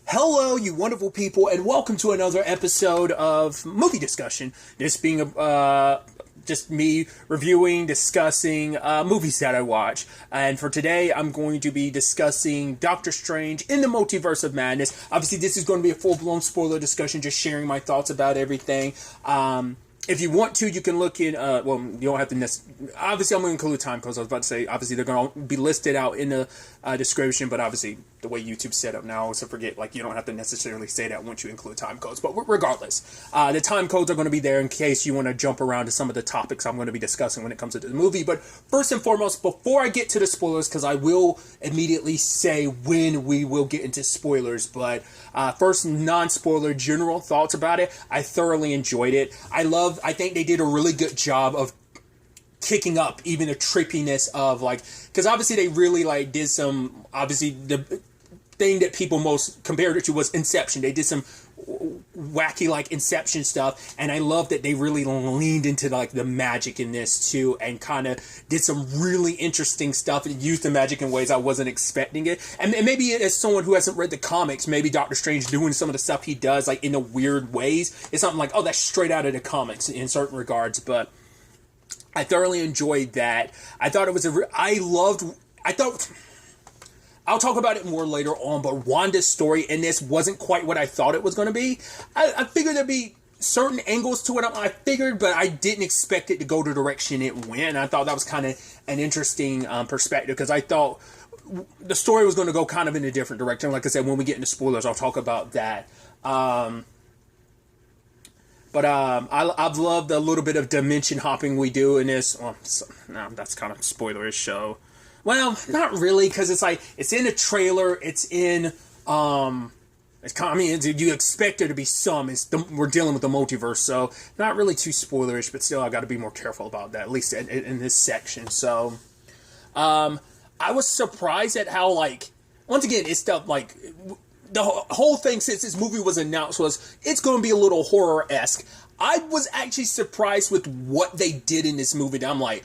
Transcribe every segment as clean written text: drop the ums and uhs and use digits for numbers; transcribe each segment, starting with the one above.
Hello, you wonderful people, and welcome to another episode of Movie Discussion. This being just me reviewing, discussing movies that I watch. And for today, I'm going to be discussing Doctor Strange in the Multiverse of Madness. Obviously, this is going to be a full-blown spoiler discussion, just sharing my thoughts about everything. If you want to, you can look in, well, you don't have to obviously I'm going to include time codes. I was about to say, obviously they're going to be listed out in the description, but obviously the way YouTube's set up now, I also forget, like, you don't have to necessarily say that once you include time codes. But regardless, the time codes are going to be there in case you want to jump around to some of the topics I'm going to be discussing when it comes to the movie. But first and foremost, before I get to the spoilers, because I will immediately say when we will get into spoilers, but first, non-spoiler general thoughts about it. I thoroughly enjoyed it. I think they did a really good job of kicking up even the trippiness of, like, because obviously they really, like, did some, obviously the thing that people most compared it to was Inception. They did some wacky, like, Inception stuff, and I love that they really leaned into, like, the magic in this too, and kind of did some really interesting stuff and used the magic in ways I wasn't expecting it. And maybe as someone who hasn't read the comics, maybe Doctor Strange doing some of the stuff he does, like, in the weird ways, it's something like, oh, that's straight out of the comics in certain regards. But I thoroughly enjoyed that. I thought it was I'll talk about it more later on, but Wanda's story in this wasn't quite what I thought it was going to be. I figured there'd be certain angles to it, but I didn't expect it to go the direction it went. I thought that was kind of an interesting perspective, because I thought the story was going to go kind of in a different direction. Like I said, when we get into spoilers, I'll talk about that. I've loved a little bit of dimension hopping we do in this. Well, no, that's kind of spoilerish show. Well, not really, because it's like, it's in a trailer, it's in, you expect there to be some, we're dealing with the multiverse, so not really too spoilerish, but still I gotta be more careful about that, at least in this section. So, I was surprised at how, like, once again, it's stuff, like, the whole thing since this movie was announced was, it's gonna be a little horror-esque. I was actually surprised with what they did in this movie. I'm like,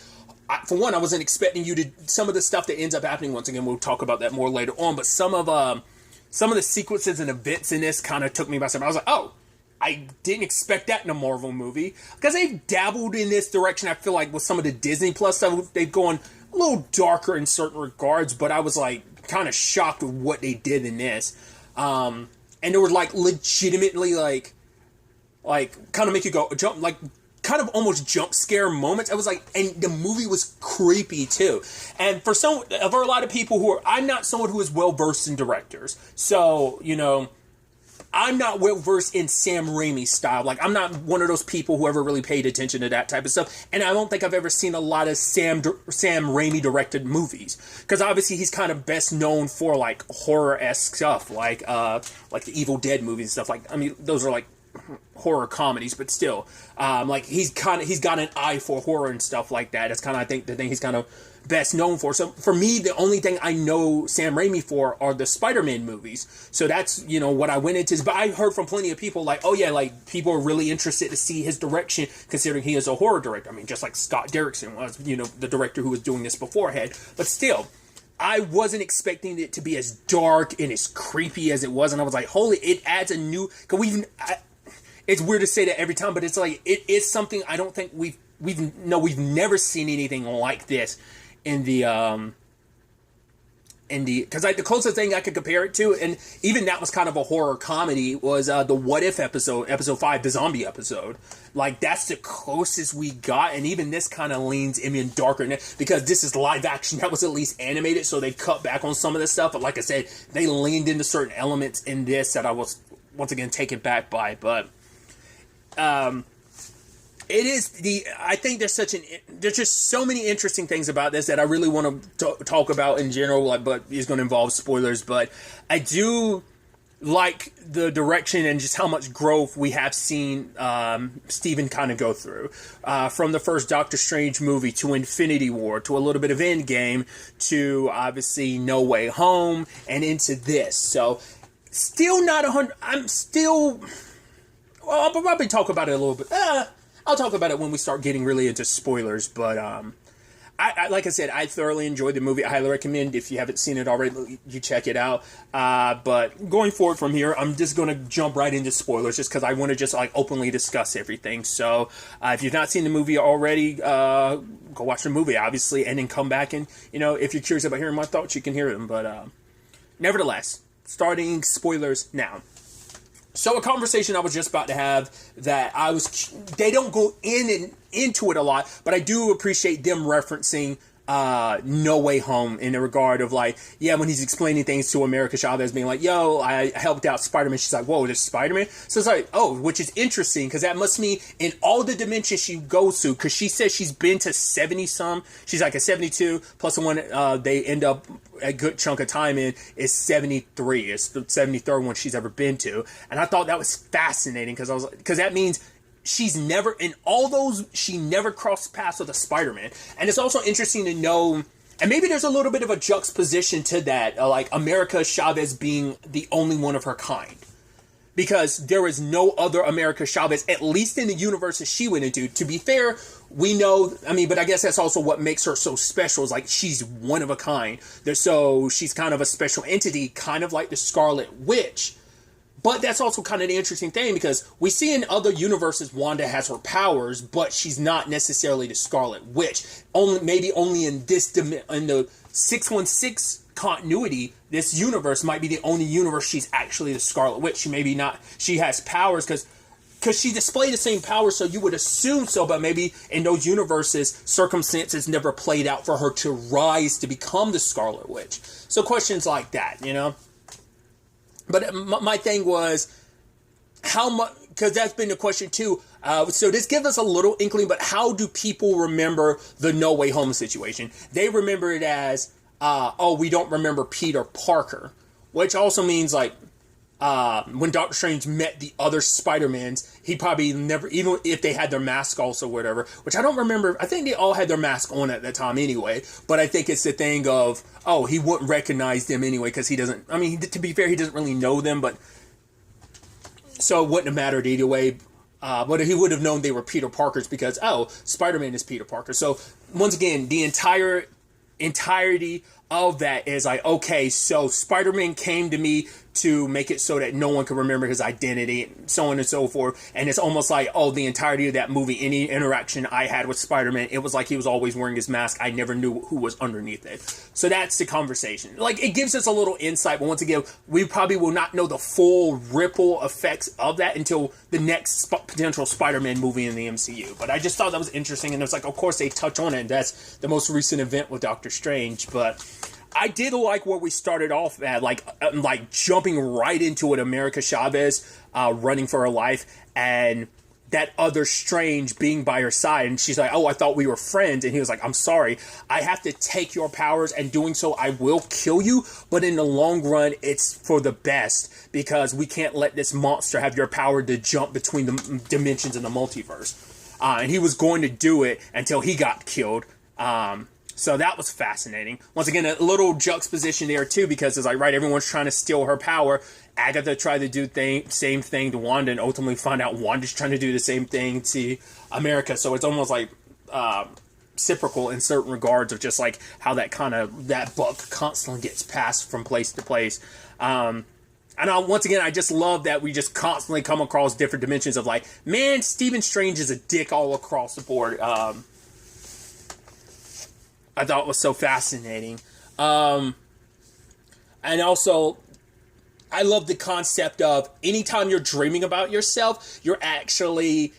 for one, I wasn't expecting some of the stuff that ends up happening. Once again, we'll talk about that more later on. But some of the sequences and events in this kind of took me by surprise. I was like, oh, I didn't expect that in a Marvel movie, because they've dabbled in this direction. I feel like with some of the Disney Plus stuff, they've gone a little darker in certain regards. But I was like kind of shocked with what they did in this, and there were like legitimately like kind of make you go jump, like, kind of almost jump scare moments. I was like, and the movie was creepy too. And for a lot of people I'm not someone who is well versed in directors. So, I'm not well versed in Sam Raimi's style. Like, I'm not one of those people who ever really paid attention to that type of stuff. And I don't think I've ever seen a lot of Sam Raimi directed movies, because obviously he's kind of best known for, like, horror-esque stuff, like the Evil Dead movies and stuff. Like, I mean, those are like horror comedies, but still, like, he's got an eye for horror and stuff like that. That's kind of, I think, the thing he's kind of best known for. So for me, the only thing I know Sam Raimi for are the Spider-Man movies. So that's, what I went into. But I heard from plenty of people, like, oh yeah, like, people are really interested to see his direction, considering he is a horror director. I mean, just like Scott Derrickson was, the director who was doing this beforehand. But still, I wasn't expecting it to be as dark and as creepy as it was. And I was like, holy, it adds a new, it's weird to say that every time, but it's like, it is something I don't think we've never seen anything like this in the because the closest thing I could compare it to, and even that was kind of a horror comedy, was the What If episode 5, the zombie episode. Like, that's the closest we got, and even this kind of leans even darker, because this is live action. That was at least animated, so they cut back on some of this stuff, but like I said, they leaned into certain elements in this that I was, once again, taken back by. But I think there's just so many interesting things about this that I really want to talk about in general, like, but it's going to involve spoilers. But I do like the direction and just how much growth we have seen Steven kind of go through. From the first Doctor Strange movie to Infinity War to a little bit of Endgame to obviously No Way Home and into this. So still not 100. Well, I'll probably talk about it a little bit. I'll talk about it when we start getting really into spoilers, but like I said, I thoroughly enjoyed the movie. I highly recommend, if you haven't seen it already, you check it out. But going forward from here, I'm just going to jump right into spoilers just because I want to just like openly discuss everything. So if you've not seen the movie already, go watch the movie, obviously, and then come back and, if you're curious about hearing my thoughts, you can hear them. But nevertheless, starting spoilers now. So a conversation I was just about to have that they don't go into it a lot, but I do appreciate them referencing No Way Home in the regard of like, when he's explaining things to America Chavez being like, yo, I helped out Spider-Man. She's like, whoa, there's Spider-Man? So it's like, which is interesting because that must mean in all the dimensions she goes to, because she says she's been to 70 some, she's like a 72 plus the one they end up a good chunk of time in is 73. It's the 73rd one she's ever been to. And I thought that was fascinating because that means she's never, in all those, she never crossed paths with a Spider-Man. And it's also interesting to know, and maybe there's a little bit of a juxtaposition to that, like America Chavez being the only one of her kind. Because there is no other America Chavez, at least in the universes she went into. To be fair, we know, but I guess that's also what makes her so special, is like she's one of a kind. So she's kind of a special entity, kind of like the Scarlet Witch. But that's also kind of the interesting thing, because we see in other universes Wanda has her powers, but she's not necessarily the Scarlet Witch. Only in this in the 616 continuity, this universe might be the only universe she's actually the Scarlet Witch. She has powers because she displayed the same powers, so you would assume so, but maybe in those universes, circumstances never played out for her to rise to become the Scarlet Witch. So questions like that, But my thing was, how much, because that's been the question too. So this gives us a little inkling, but how do people remember the No Way Home situation? They remember it as, we don't remember Peter Parker, which also means like, when Doctor Strange met the other Spider-Mans, he probably never, even if they had their mask also, whatever, which I don't remember. I think they all had their mask on at that time anyway, but I think it's the thing of, he wouldn't recognize them anyway, because he doesn't, to be fair, he doesn't really know them, but, so it wouldn't have mattered either way, but he would have known they were Peter Parkers because, Spider-Man is Peter Parker. So, once again, the entirety of that is like, okay, so Spider-Man came to me to make it so that no one could remember his identity, and so on and so forth. And it's almost like, the entirety of that movie, any interaction I had with Spider-Man, it was like he was always wearing his mask. I never knew who was underneath it. So that's the conversation. Like, it gives us a little insight, but once again, we probably will not know the full ripple effects of that until the next potential Spider-Man movie in the MCU. But I just thought that was interesting, and it's like, of course, they touch on it, and that's the most recent event with Doctor Strange, but I did like where we started off at, like jumping right into it, America Chavez running for her life, and that other Strange being by her side, and she's like, I thought we were friends, and he was like, I'm sorry, I have to take your powers, and doing so, I will kill you, but in the long run, it's for the best, because we can't let this monster have your power to jump between the dimensions in the multiverse. And he was going to do it until he got killed. So that was fascinating. Once again, a little juxtaposition there too, because it's like, right, everyone's trying to steal her power. Agatha tried to do same thing to Wanda, and ultimately find out Wanda's trying to do the same thing to America. So it's almost like reciprocal in certain regards of just like how that buck constantly gets passed from place to place. And once again, I just love that we just constantly come across different dimensions of like, man, Stephen Strange is a dick all across the board. I thought it was so fascinating. And also, I love the concept of anytime you're dreaming about yourself, you're actually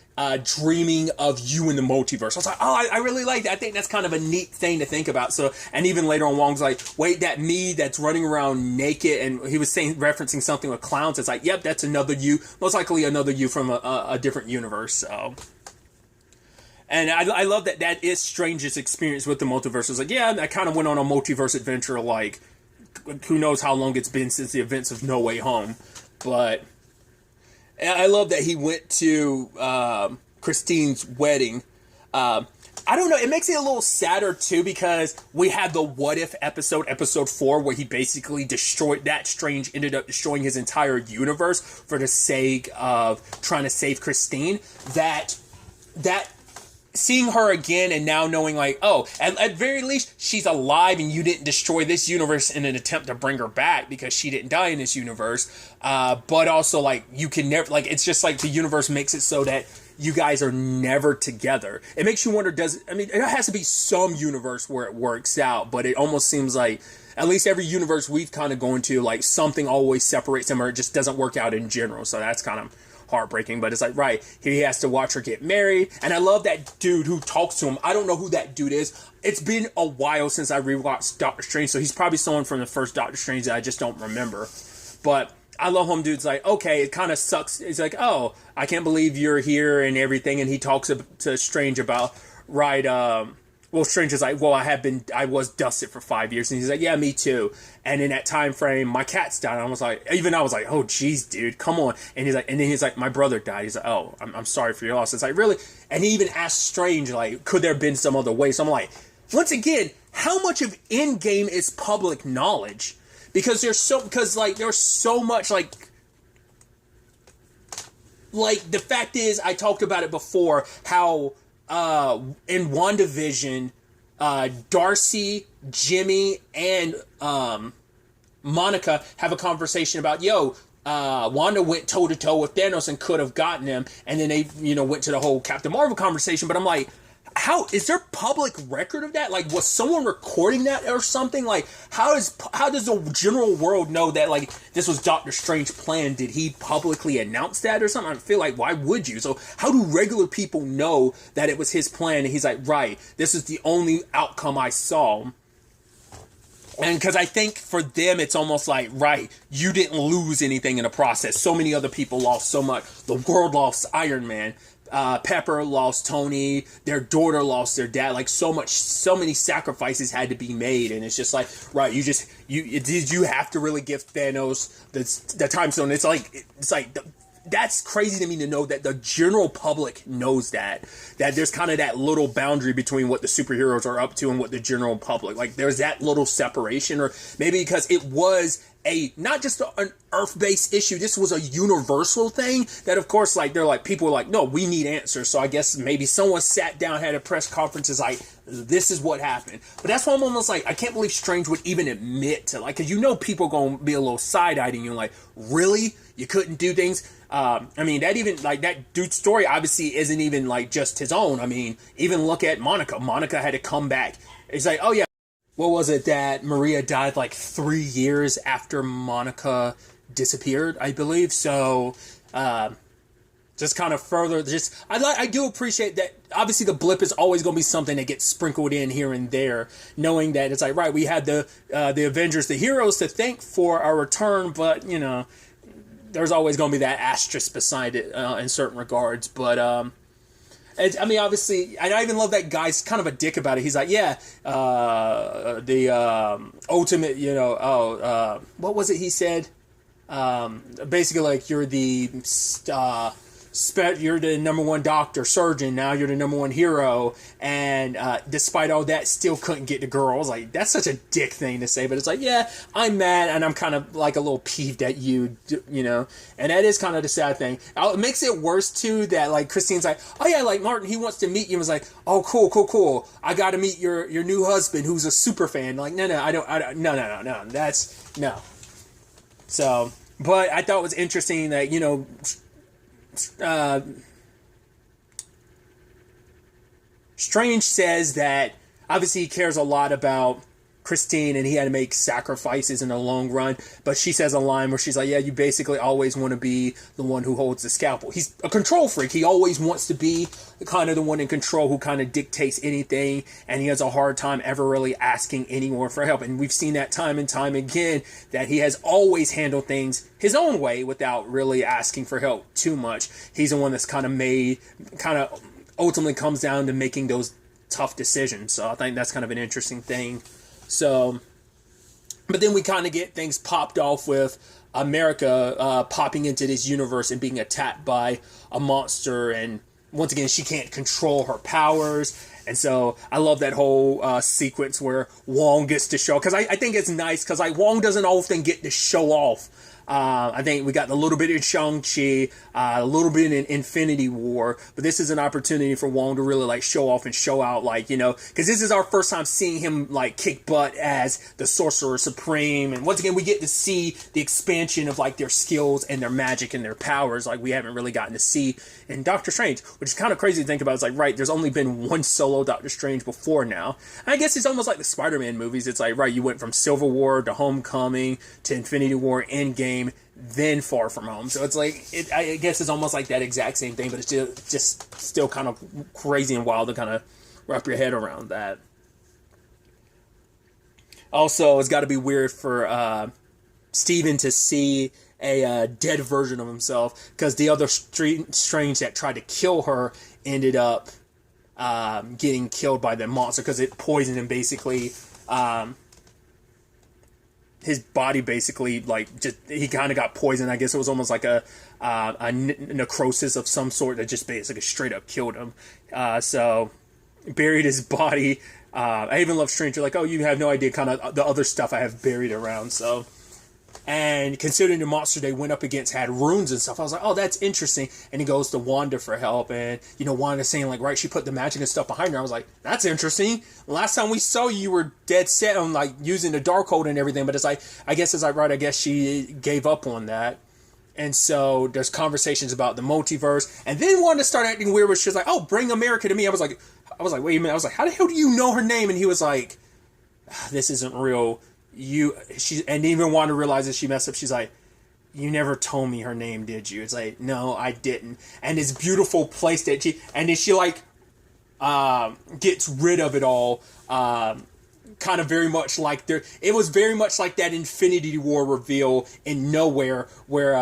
dreaming of you in the multiverse. I was like, I really like that. I think that's kind of a neat thing to think about. So, and even later on, Wong's like, wait, that me that's running around naked, and he was referencing something with clowns. It's like, yep, that's another you. Most likely another you from a different universe. So. And I love that is Strange's experience with the multiverse. It's like, yeah, I kind of went on a multiverse adventure, like, who knows how long it's been since the events of No Way Home. But I love that he went to Christine's wedding. I don't know, it makes it a little sadder, too, because we had the What If episode 4, where he basically destroyed, that Strange ended up destroying his entire universe for the sake of trying to save Christine. That seeing her again and now knowing like, oh, at very least she's alive and you didn't destroy this universe in an attempt to bring her back because she didn't die in this universe. But also like you can never, like, it's just like the universe makes it so that you guys are never together. It makes you wonder, it has to be some universe where it works out, but it almost seems like at least every universe we've kind of gone to, like something always separates them or it just doesn't work out in general. So that's kind of heartbreaking, but it's like, right, he has to watch her get married. And I love that dude who talks to him. I don't know who that dude is. It's been a while since I rewatched Doctor Strange, so he's probably someone from the first Doctor Strange that I just don't remember. But I love him. Dude's like, okay, it kind of sucks. He's like, oh, I can't believe you're here and everything. And he talks to Strange about, right, well, Strange is like, well, I was dusted for 5 years. And he's like, yeah, me too. And in that time frame, my cat's died. I was like, oh, geez, dude, come on. And then he's like, my brother died. He's like, oh, I'm sorry for your loss. It's like, really? And he even asked Strange, like, could there have been some other way? So I'm like, once again, how much of Endgame is public knowledge? Because there's so much, like, the fact is, I talked about it before, how, in WandaVision, Darcy, Jimmy, and Monica have a conversation about, Wanda went toe-to-toe with Thanos and could have gotten him, and then they, went to the whole Captain Marvel conversation, but I'm like, how is there public record of that? Like, was someone recording that or something? Like, how does the general world know that, like, this was Doctor Strange's plan? Did he publicly announce that or something? I feel like, why would you? So how do regular people know that it was his plan? And he's like, right, this is the only outcome I saw. And because I think for them, it's almost like, right, you didn't lose anything in the process. So many other people lost so much. The world lost Iron Man. Pepper lost Tony, their daughter lost their dad, like so many sacrifices had to be made, and it's just like, right, did you have to really give Thanos the time stone? It's like that's crazy to me to know that the general public knows that there's kind of that little boundary between what the superheroes are up to and what the general public, like there's that little separation, or maybe because it was not just an Earth-based issue, this was a universal thing that, of course, like, they're like, people were like, no, we need answers. So I guess maybe someone sat down, had a press conference, is like, this is what happened. But that's why I'm almost like, I can't believe Strange would even admit to, like, because people are going to be a little side-eyeing you, like, really? You couldn't do things? That dude's story obviously isn't even, like, just his own. I mean, even look at Monica. Monica had to come back. It's like, oh, yeah. What was it that Maria died like 3 years after Monica disappeared, I believe. So, just kind of further, I do appreciate that. Obviously, the blip is always going to be something that gets sprinkled in here and there, knowing that it's like, right, we had the Avengers, the heroes, to thank for our return, but there's always going to be that asterisk beside it in certain regards. But obviously, and I even love that guy's kind of a dick about it. He's like, yeah, the ultimate, what was it he said? Basically, like, you're the number one doctor, surgeon, now you're the number one hero, and despite all that, still couldn't get the girl. I was like, that's such a dick thing to say, but it's like, yeah, I'm mad, and I'm kind of like a little peeved at you, and that is kind of the sad thing. It makes it worse, too, that, like, Christine's like, oh yeah, like, Martin, he wants to meet you, and was like, oh, cool, I gotta meet your new husband, who's a super fan. Like, no, that's, no. So, but I thought it was interesting that, Strange says that obviously he cares a lot about Christine and he had to make sacrifices in the long run, but she says a line where she's like, yeah, you basically always want to be the one who holds the scalpel. He's a control freak. He always wants to be kind of the one in control who kind of dictates anything, and he has a hard time ever really asking anyone for help. And we've seen that time and time again, that he has always handled things his own way without really asking for help too much. He's the one that's kind of ultimately comes down to making those tough decisions. So I think that's kind of an interesting thing. So, but then we kind of get things popped off with America popping into this universe and being attacked by a monster, and once again, she can't control her powers. And so I love that whole sequence where Wong gets to show, because I think it's nice, because like Wong doesn't often get to show off I think we got a little bit in Shang-Chi, a little bit in Infinity War, but this is an opportunity for Wong to really like show off and show out, like, you know, because this is our first time seeing him like kick butt as the Sorcerer Supreme, and once again we get to see the expansion of like their skills and their magic and their powers like we haven't really gotten to see in Doctor Strange, which is kind of crazy to think about. It's like, right, there's only been one solo Doctor Strange before now. And I guess it's almost like the Spider-Man movies. It's like, right, you went from Civil War to Homecoming to Infinity War, Endgame, then Far From Home. So it's like, I guess it's almost like that exact same thing, but it's just still kind of crazy and wild to kind of wrap your head around that. Also, it's got to be weird for Steven to see a dead version of himself, because the other Strange that tried to kill her ended up getting killed by the monster, because it poisoned him basically. His body basically, like, just, he kind of got poisoned. I guess it was almost like a necrosis of some sort that just basically straight up killed him. So, buried his body. I even love Stranger, like, oh, you have no idea kind of the other stuff I have buried around, so. And considering the monster they went up against had runes and stuff, I was like, oh, that's interesting. And he goes to Wanda for help, and, you know, Wanda's saying, like, right, she put the magic and stuff behind her. I was like, that's interesting. Last time we saw you, you were dead set on, like, using the Darkhold and everything, but it's like, I guess it's like, right, I guess she gave up on that. And so there's conversations about the multiverse, and then Wanda started acting weird, where she's like, oh, bring America to me. I was like, wait a minute. I was like, how the hell do you know her name? And he was like, this isn't real. And even Wanda realizes she messed up. She's like, you never told me her name, did you? It's like, no, I didn't. And this beautiful place that and then she like gets rid of it all, kind of very much like it was very much like that Infinity War reveal in Nowhere, where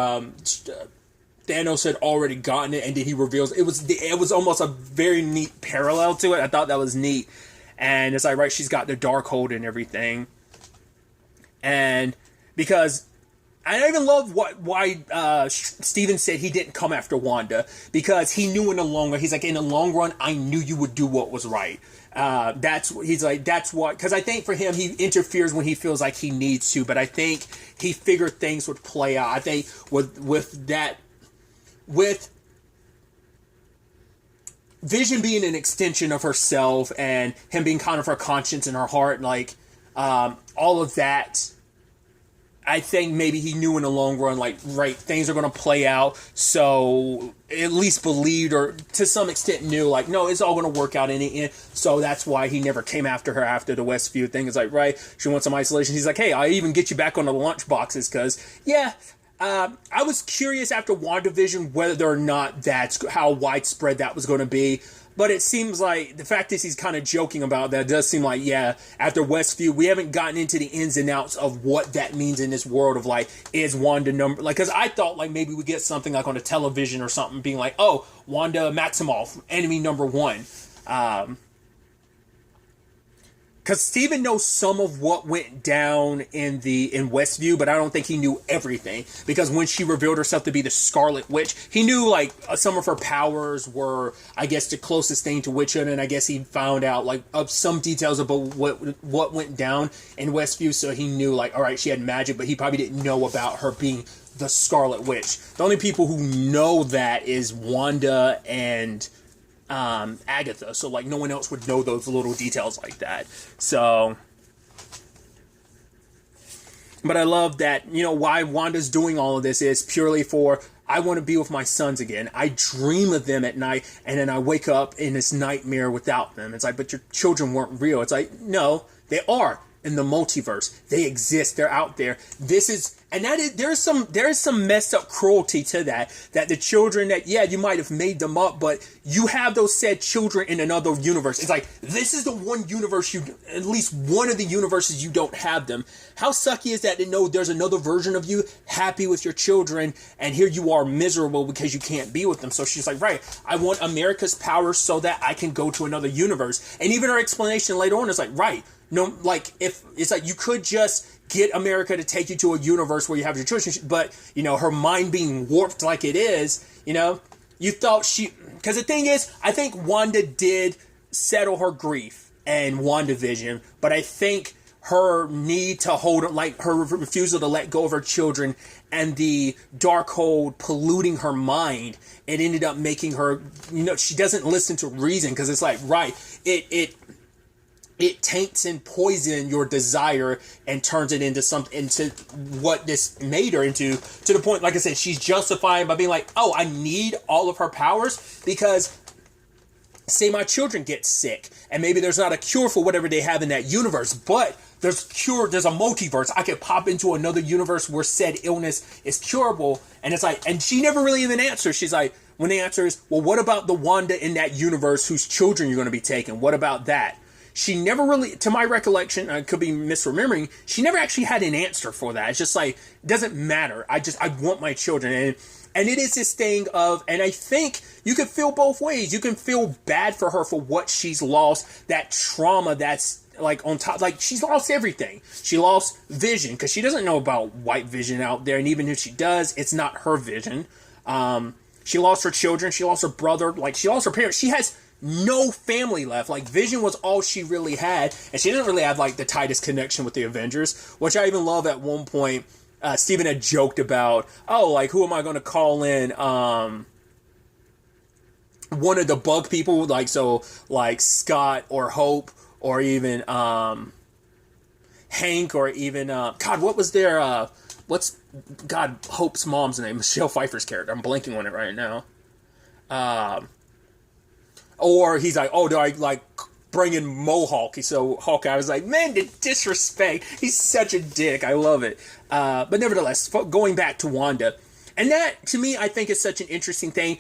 Thanos had already gotten it, and then he reveals it was almost a very neat parallel to it. I thought that was neat. And it's like, right, she's got the Darkhold and everything. And because I even love why Steven said he didn't come after Wanda, because he knew in the long run, he's like, in the long run, I knew you would do what was right. That's what, because I think for him, he interferes when he feels like he needs to, but I think he figured things would play out. I think with Vision being an extension of herself, and him being kind of her conscience and her heart, like, all of that, I think maybe he knew in the long run, like, right, things are going to play out, so at least believed, or to some extent knew, like, no, it's all going to work out in the end. So that's why he never came after her after the Westview thing. It's like, right, she wants some isolation. He's like, hey, I'll even get you back on the lunch boxes, because, yeah, I was curious after WandaVision whether or not that's how widespread that was going to be. But it seems like the fact is he's kind of joking about that. It does seem like, yeah, after Westview, we haven't gotten into the ins and outs of what that means in this world of, like, is Wanda number... Like, because I thought, like, maybe we get something, like, on the television or something being like, oh, Wanda Maximoff, enemy number one. Because Steven knows some of what went down in Westview, but I don't think he knew everything. Because when she revealed herself to be the Scarlet Witch, he knew, like, some of her powers were, I guess, the closest thing to witchhood, and I guess he found out, like, of some details about what went down in Westview, so he knew, like, all right, she had magic, but he probably didn't know about her being the Scarlet Witch. The only people who know that is Wanda and Agatha, so, like, no one else would know those little details like that. So, but I love that, you know, why Wanda's doing all of this is purely for, I want to be with my sons again. I dream of them at night, and then I wake up in this nightmare without them. It's like, but your children weren't real. It's like, no, they are in the multiverse. They exist. They're out there. This is, and that is, there is some messed up cruelty to that the children that, yeah, you might have made them up, but you have those said children in another universe. It's like, this is the one universe at least one of the universes you don't have them. How sucky is that to know there's another version of you happy with your children, and here you are miserable because you can't be with them. So she's like, right, I want America's power so that I can go to another universe. And even her explanation later on is like, right, no, like, if it's like, you could just get America to take you to a universe where you have your children, but, you know, her mind being warped like it is, you know, you thought because the thing is, I think Wanda did settle her grief and WandaVision, but I think her need to hold, like her refusal to let go of her children and the dark hold polluting her mind, it ended up making her, she doesn't listen to reason, because it's like, right, it taints and poisons your desire and turns it into what this made her into, to the point, like I said, she's justifying by being like, oh, I need all of her powers because say my children get sick and maybe there's not a cure for whatever they have in that universe, but there's a multiverse. I could pop into another universe where said illness is curable. And it's like, and she never really even answers. She's like, when the answer is, well, what about the Wanda in that universe whose children you're going to be taking? What about that? She never really, to my recollection, I could be misremembering, she never actually had an answer for that. It's just like, it doesn't matter. I want my children. And it is this thing of, and I think you can feel both ways. You can feel bad for her for what she's lost, that trauma that's like on top, like she's lost everything. She lost vision because she doesn't know about white vision out there. And even if she does, it's not her vision. She lost her children. She lost her brother. Like she lost her parents. She has no family left. Like Vision was all she really had. And she didn't really have like the tightest connection with the Avengers, which I even love at one point. Steven had joked about, oh, like, who am I going to call in? One of the bug people, like, so, like, Scott or Hope or even Hank or even, God, what was their, Hope's mom's name? Michelle Pfeiffer's character. I'm blanking on it right now. Or he's like, oh, do I, like, bring in Mohawk? So Hawkeye was like, man, the disrespect. He's such a dick. I love it. But nevertheless, going back to Wanda, and that to me, I think is such an interesting thing.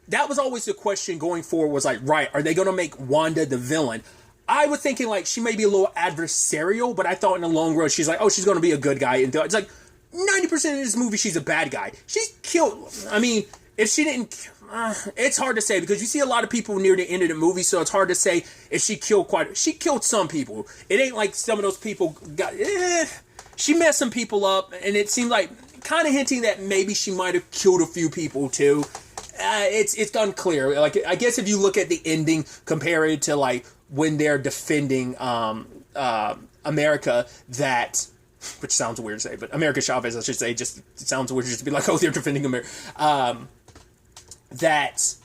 That was always the question going forward, was like, right, are they going to make Wanda the villain? I was thinking like she may be a little adversarial, but I thought in the long run she's like, oh, she's going to be a good guy. And it's like 90% of this movie she's a bad guy. She's killed. I mean, if she didn't, it's hard to say because you see a lot of people near the end of the movie, so it's hard to say if she killed she killed some people. It ain't like some of those people got, she messed some people up, and it seemed like kind of hinting that maybe she might have killed a few people too. It's unclear. Like, I guess if you look at the ending, compare it to like when they're defending America, that, which sounds weird to say, but America Chavez, I should say, just it sounds weird just to be like, oh, they're defending America. That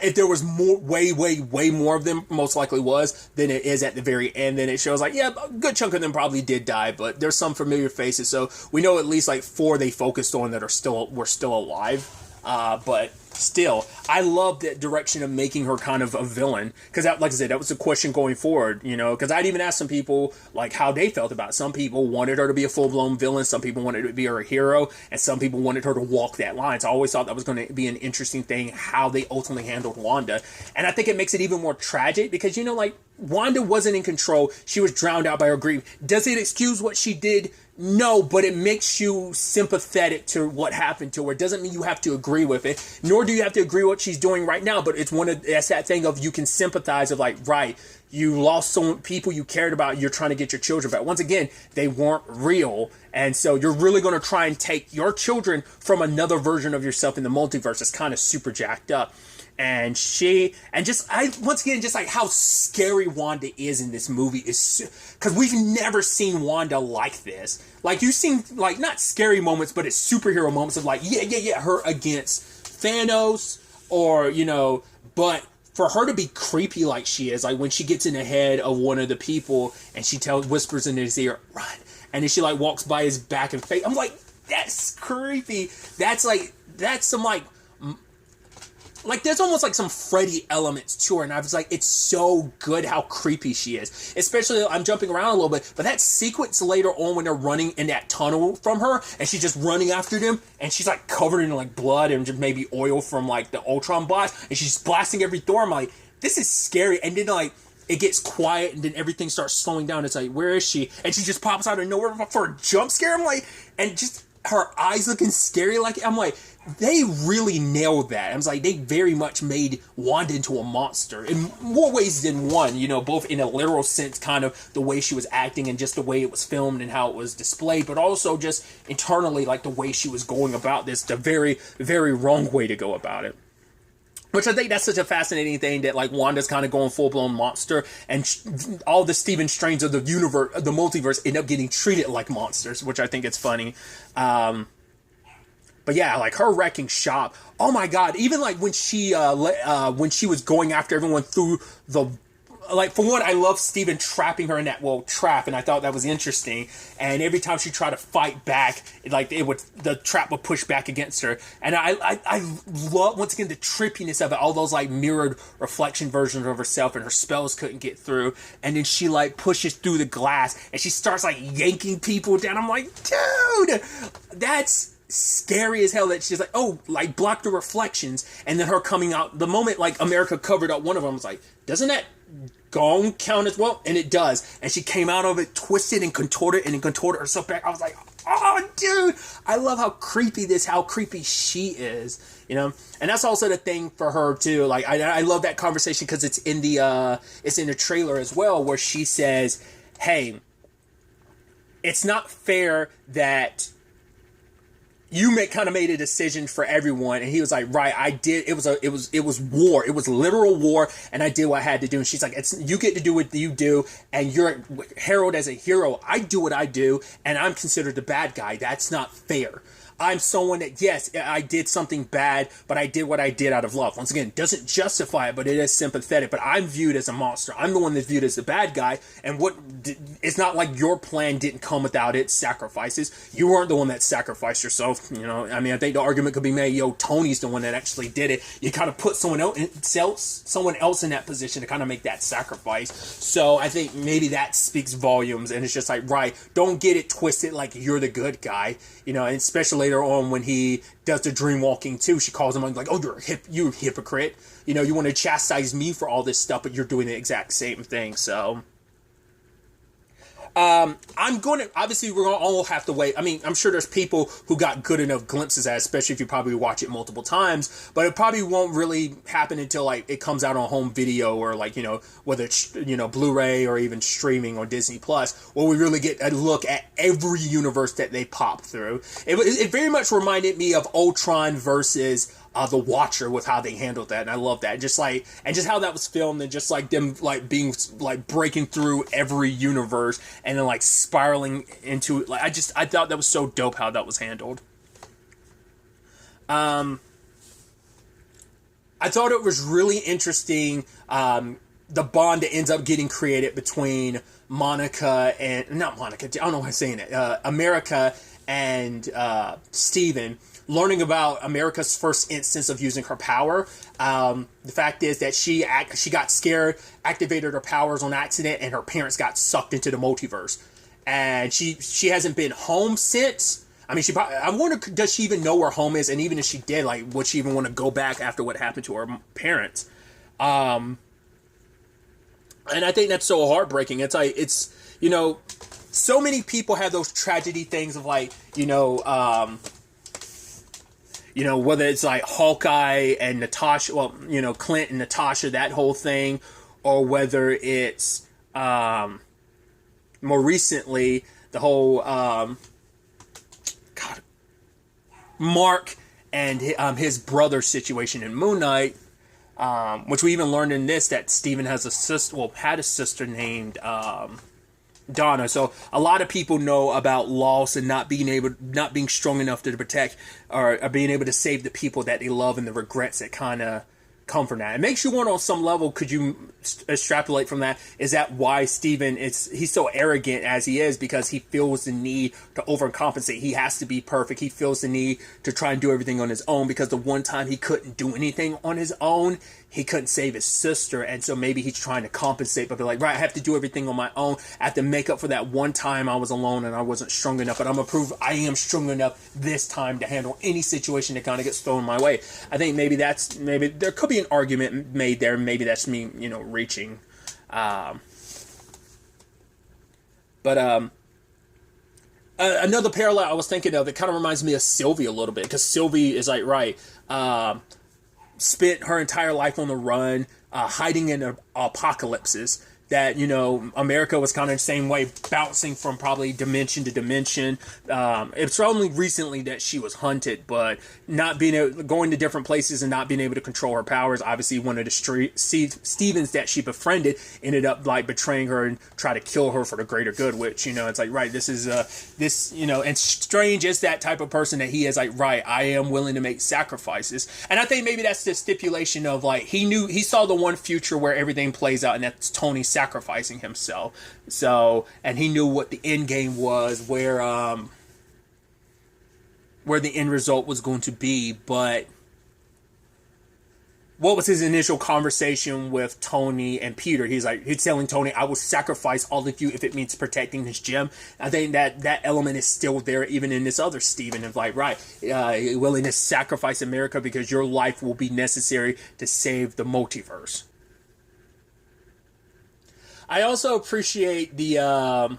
if there was way more of them, most likely was, than it is at the very end. Then it shows like, yeah, a good chunk of them probably did die, but there's some familiar faces, so we know at least like 4 they focused on that were still alive. But still, I love that direction of making her kind of a villain, because like I said, that was the question going forward, because I'd even asked some people like how they felt about it. Some people wanted her to be a full-blown villain, some people wanted her to be her hero, and some people wanted her to walk that line. So I always thought that was going to be an interesting thing, how they ultimately handled Wanda. And I think it makes it even more tragic because, like, Wanda wasn't in control. She was drowned out by her grief. Does it excuse what she did? No, but it makes you sympathetic to what happened to her. It doesn't mean you have to agree with it, nor do you have to agree with what she's doing right now, but that's that thing of you can sympathize of like, right, you lost some people you cared about, you're trying to get your children back. Once again, they weren't real, and so you're really going to try and take your children from another version of yourself in the multiverse. It's kind of super jacked up. And just like how scary Wanda is in this movie is, because we've never seen Wanda like this. Like, you've seen, like, not scary moments, but it's superhero moments of like, her against Thanos, or, but for her to be creepy like she is, like when she gets in the head of one of the people and she whispers in his ear, run, and then she like walks by his back and face, I'm like, that's creepy. That's some like there's almost like some Freddy elements to her, and I was like, it's so good how creepy she is. Especially, I'm jumping around a little bit, but that sequence later on when they're running in that tunnel from her, and she's just running after them, and she's like covered in like blood and just maybe oil from like the Ultron blast, and she's blasting every door. I'm like, this is scary. And then like it gets quiet, and then everything starts slowing down. It's like, where is she? And she just pops out of nowhere for a jump scare. I'm like, and just her eyes looking scary. Like, I'm like, they really nailed that. I was like, they very much made Wanda into a monster in more ways than one, both in a literal sense, kind of the way she was acting and just the way it was filmed and how it was displayed, but also just internally, like the way she was going about this, the very, very wrong way to go about it. Which I think that's such a fascinating thing, that like Wanda's kind of going full blown monster, and all the Stephen Strange of the universe, the multiverse, end up getting treated like monsters, which I think is funny. But yeah, like her wrecking shop. Oh my god! Even like when she was going after everyone through the. Like, for one, I love Steven trapping her in that, trap, and I thought that was interesting. And every time she tried to fight back, the trap would push back against her. And I love, once again, the trippiness of it, all those, like, mirrored reflection versions of herself, and her spells couldn't get through. And then she, like, pushes through the glass, and she starts, like, yanking people down. I'm like, dude, that's scary as hell, that she's like, oh, like, block the reflections. And then her coming out, the moment, like, America covered up one of them, I was like, doesn't that gong count as well? And it does. And she came out of it twisted and contorted herself back. I was like, oh dude, I love how creepy she is, you know. And that's also the thing for her too. Like, I love that conversation because it's in the trailer as well, where she says, hey, it's not fair that you kind of made a decision for everyone. And he was like, right, I did. It was war. It was literal war. And I did what I had to do. And she's like, you get to do what you do. And you're heralded as a hero. I do what I do. And I'm considered the bad guy. That's not fair. I'm someone that, yes, I did something bad, but I did what I did out of love. Once again, doesn't justify it, but it is sympathetic. But I'm viewed as a monster. I'm the one that's viewed as the bad guy. And it's not like your plan didn't come without its sacrifices. You weren't the one that sacrificed yourself. You know, I mean, I think the argument could be made, Tony's the one that actually did it. You kind of put someone else in that position to kind of make that sacrifice. So I think maybe that speaks volumes. And it's just like, right, don't get it twisted like you're the good guy. You know, and especially later on when he does the dream walking too, she calls him like, oh, you're a hypocrite. You know, you want to chastise me for all this stuff, but you're doing the exact same thing. So obviously we're going to all have to wait. I mean, I'm sure there's people who got good enough glimpses at it, especially if you probably watch it multiple times, but it probably won't really happen until like it comes out on home video, or like, you know, whether it's, you know, Blu-ray or even streaming on Disney Plus, where we really get a look at every universe that they pop through. It very much reminded me of Ultron versus The Watcher, with how they handled that, and I love that. Just how that was filmed, and just like them like being like breaking through every universe and then like spiraling into it. Like I thought that was so dope how that was handled. I thought it was really interesting, the bond that ends up getting created between America, I don't know why I'm saying it, America and Steven, learning about America's first instance of using her power. The fact is that she got scared, activated her powers on accident, and her parents got sucked into the multiverse. And she hasn't been home since. I mean, I wonder, does she even know where home is? And even if she did, like, would she even want to go back after what happened to her parents? And I think that's so heartbreaking. It's like, you know, so many people have those tragedy things of like, you know, whether it's like Hawkeye and Natasha, well, you know, Clint and Natasha, that whole thing, or whether it's more recently the whole Mark and his brother situation in Moon Knight, which we even learned in this that Steven has had a sister named Donna. So a lot of people know about loss and not being strong enough to protect or being able to save the people that they love, and the regrets that kind of come from that. It makes you wonder, on some level, could you extrapolate from that? Is that why Steven he's so arrogant as he is, because he feels the need to overcompensate? He has to be perfect. He feels the need to try and do everything on his own, because the one time he couldn't do anything on his own, he couldn't save his sister, and so maybe he's trying to compensate, but be like, right, I have to do everything on my own. I have to make up for that one time I was alone and I wasn't strong enough, but I'm gonna prove I am strong enough this time to handle any situation that kind of gets thrown my way. I think maybe there could be an argument made there. Maybe that's me, you know, reaching. Another parallel I was thinking of, it kind of reminds me of Sylvie a little bit, because Sylvie is like, right, spent her entire life on the run, hiding in apocalypses, that, America was kind of the same way, bouncing from probably dimension to dimension. It's only recently that she was hunted, but not being able, going to different places and not being able to control her powers. Obviously, one of the Stevens that she befriended ended up like betraying her and try to kill her for the greater good. Which it's like, right, this is and Strange is that type of person that he is like, right, I am willing to make sacrifices, and I think maybe that's the stipulation of like he saw the one future where everything plays out, and that's Tony sacrificing himself. So, and he knew what the end game was, where the end result was going to be. But what was his initial conversation with Tony and Peter? He's telling Tony, I will sacrifice all of you if it means protecting this gem. I think that element is still there even in this other Steven of like, right, willing to sacrifice America because your life will be necessary to save the multiverse. I also appreciate the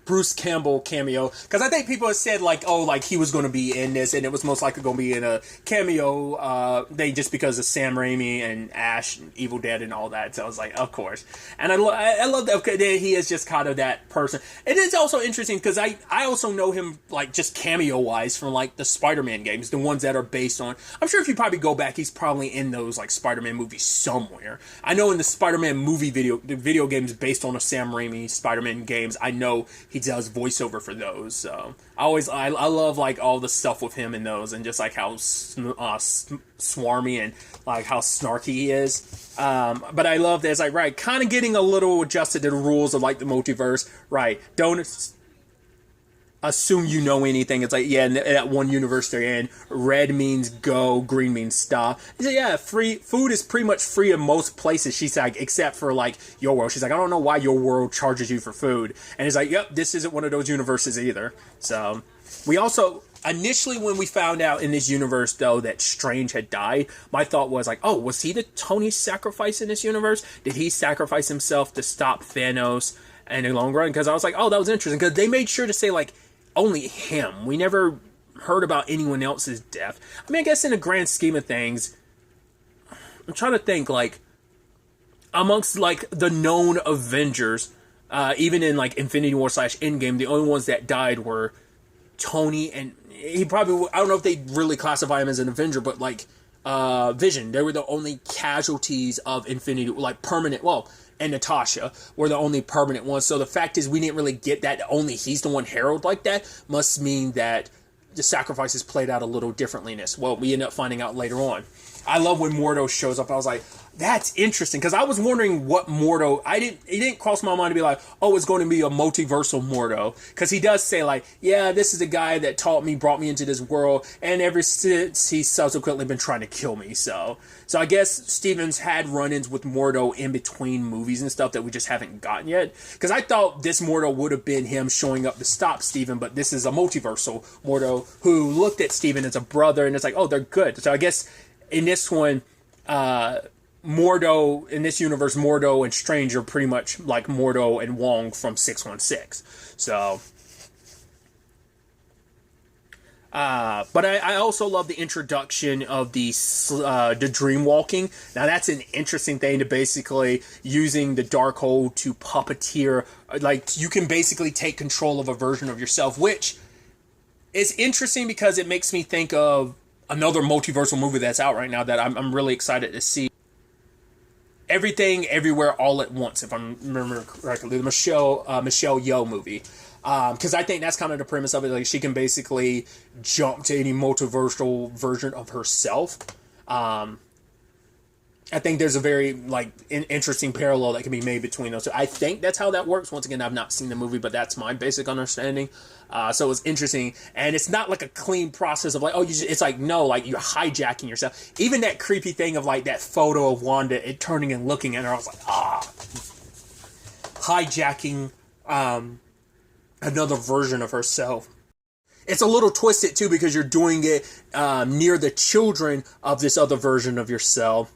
Bruce Campbell cameo, because I think people have said like, oh, like he was going to be in this, and it was most likely going to be in a cameo thing just because of Sam Raimi and Ash and Evil Dead and all that. So I was like, of course. And I love that he is just kind of that person. It is also interesting because I also know him like just cameo wise from like the Spider-Man games, the ones that are based on. I'm sure if you probably go back, he's probably in those like Spider-Man movies somewhere. I know in the Spider-Man movie the video games based on a Sam Raimi Spider-Man games, I know he does voiceover for those. So I love like all the stuff with him in those, and just like how swarmy and like how snarky he is. But I love that it's like, right, kind of getting a little adjusted to the rules of like the multiverse, right? Don't assume you know anything. It's like, yeah, in that one universe they're in, red means go, green means stop. He said, yeah, free food is pretty much free in most places. She's like, except for like your world. She's like, I don't know why your world charges you for food. And he's like, yep, this isn't one of those universes either. So we also initially, when we found out in this universe though that Strange had died, my thought was like, oh, was he the Tony sacrifice in this universe? Did he sacrifice himself to stop Thanos in the long run? Because I was like, oh, that was interesting, because they made sure to say like only him. We never heard about anyone else's death. I mean, I guess in the grand scheme of things, I'm trying to think like amongst like the known Avengers, even in like Infinity War / Endgame, the only ones that died were Tony, and he probably, I don't know if they really classify him as an Avenger, but like Vision. They were the only casualties of Infinity, like permanent, and Natasha were the only permanent ones. So the fact is we didn't really get that only he's the one heralded like that must mean that the sacrifices played out a little differently in this. Well, we end up finding out later on. I love when Mordo shows up. I was like, that's interesting, because I was wondering what Mordo. It didn't cross my mind to be like, oh, it's going to be a multiversal Mordo, because he does say like, yeah, this is the guy that taught me, brought me into this world, and ever since he's subsequently been trying to kill me. So I guess Stevens had run-ins with Mordo in between movies and stuff that we just haven't gotten yet. Because I thought this Mordo would have been him showing up to stop Steven, but this is a multiversal Mordo who looked at Steven as a brother, and it's like, oh, they're good. So I guess in this one, Mordo, in this universe, Mordo and Strange are pretty much like Mordo and Wong from 616. So, but I also love the introduction of the dream walking. Now that's an interesting thing, to basically using the Darkhold to puppeteer. Like, you can basically take control of a version of yourself, which is interesting because it makes me think of another multiversal movie that's out right now that I'm really excited to see. Everything, Everywhere, All at Once, if I remember correctly, the Michelle Yeoh movie. Because I think that's kind of the premise of it. Like, she can basically jump to any multiversal version of herself. I think there's a very interesting parallel that can be made between those two. I think that's how that works. Once again, I've not seen the movie, but that's my basic understanding. So it's interesting, and it's not like a clean process of like, oh, it's like, no, like you're hijacking yourself. Even that creepy thing of like that photo of Wanda, it turning and looking at her, I was like, hijacking another version of herself. It's a little twisted too, because you're doing it near the children of this other version of yourself.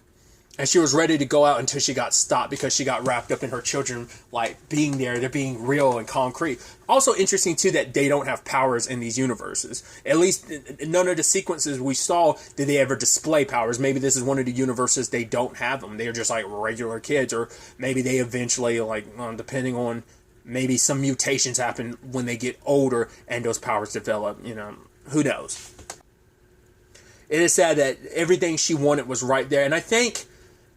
And she was ready to go out until she got stopped because she got wrapped up in her children, like, being there. They're being real and concrete. Also interesting, too, that they don't have powers in these universes. At least none of the sequences we saw did they ever display powers. Maybe this is one of the universes they don't have them. They're just, like, regular kids. Or maybe they eventually, like, depending on, maybe some mutations happen when they get older and those powers develop. You know, who knows? It is sad that everything she wanted was right there. And I think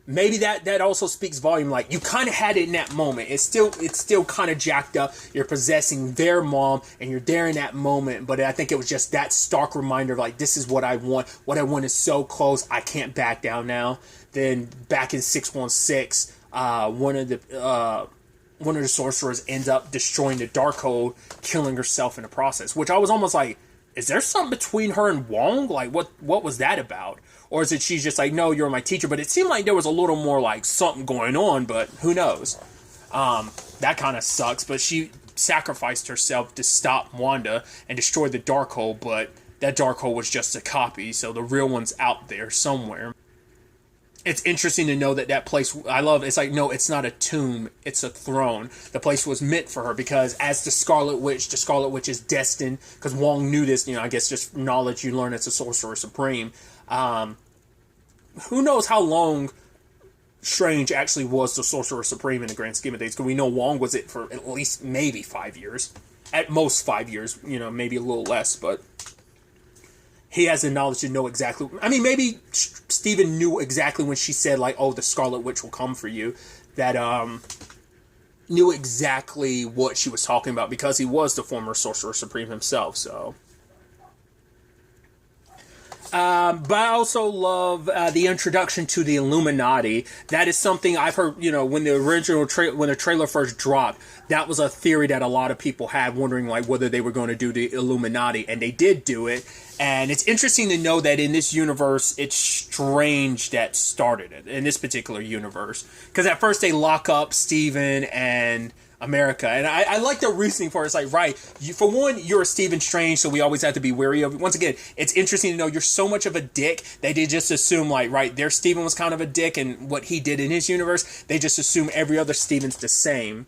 maybe that also speaks volume. Like, you kind of had it in that moment. It's still kind of jacked up. You're possessing their mom, and you're there in that moment. But I think it was just that stark reminder of, like, this is what I want. What I want is so close. I can't back down now. Then back in 616, one of the sorcerers ends up destroying the Darkhold, killing herself in the process. Which I was almost like, is there something between her and Wong? Like, what was that about? Or is it she's just like, no, you're my teacher? But it seemed like there was a little more, like, something going on, but who knows? That kind of sucks. But she sacrificed herself to stop Wanda and destroy the Darkhold, but that Darkhold was just a copy, so the real one's out there somewhere. It's interesting to know that place, I love, it's like, no, it's not a tomb, it's a throne. The place was meant for her because as the Scarlet Witch is destined, because Wong knew this, I guess just knowledge you learn as a Sorcerer Supreme. Who knows how long Strange actually was the Sorcerer Supreme in the grand scheme of things, because we know Wong was it for at least maybe 5 years. At most 5 years, maybe a little less, but he has the knowledge to know exactly. I mean, maybe Steven knew exactly when she said, like, oh, the Scarlet Witch will come for you. That, knew exactly what she was talking about because he was the former Sorcerer Supreme himself, so. But I also love the introduction to the Illuminati. That is something I've heard, when the original when the trailer first dropped, that was a theory that a lot of people had, wondering, like, whether they were going to do the Illuminati, and they did do it. And it's interesting to know that in this universe, it's Strange that started it, in this particular universe. Because at first they lock up Steven and America, and I like the reasoning for it. It's like, right, for one, you're a Stephen Strange, so we always have to be wary of it. Once again, it's interesting to know you're so much of a dick, they did just assume, like, right, their Stephen was kind of a dick, and what he did in his universe, they just assume every other Stephen's the same.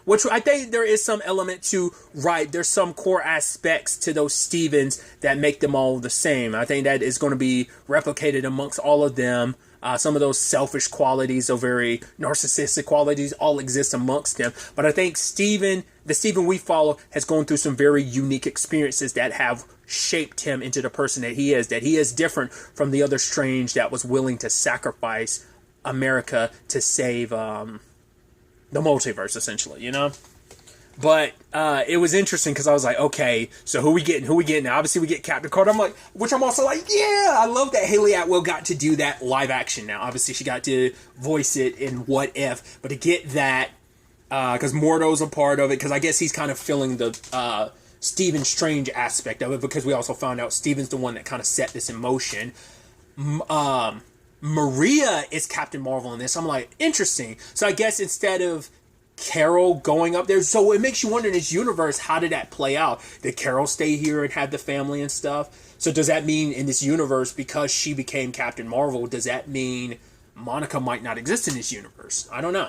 Which I think there is some element to, right, there's some core aspects to those Stevens that make them all the same. I think that is going to be replicated amongst all of them. Some of those selfish qualities, or very narcissistic qualities, all exist amongst them. But I think the Steven we follow, has gone through some very unique experiences that have shaped him into the person that he is. That he is different from the other Strange that was willing to sacrifice America to save the multiverse, essentially, But it was interesting because I was like, okay, so who we getting? Now, obviously, we get Captain Carter. I'm also like, yeah, I love that Haley Atwell got to do that live action now. Obviously, she got to voice it in What If, but to get that, because Mordo's a part of it, because I guess he's kind of filling the Stephen Strange aspect of it, because we also found out Stephen's the one that kind of set this in motion. Maria is Captain Marvel in this. I'm like, interesting. So I guess instead of Carol going up there, so it makes you wonder, in this universe, how did that play out? Did Carol stay here and have the family and stuff? So does that mean in this universe, because she became Captain Marvel, does that mean Monica might not exist in this universe? I don't know.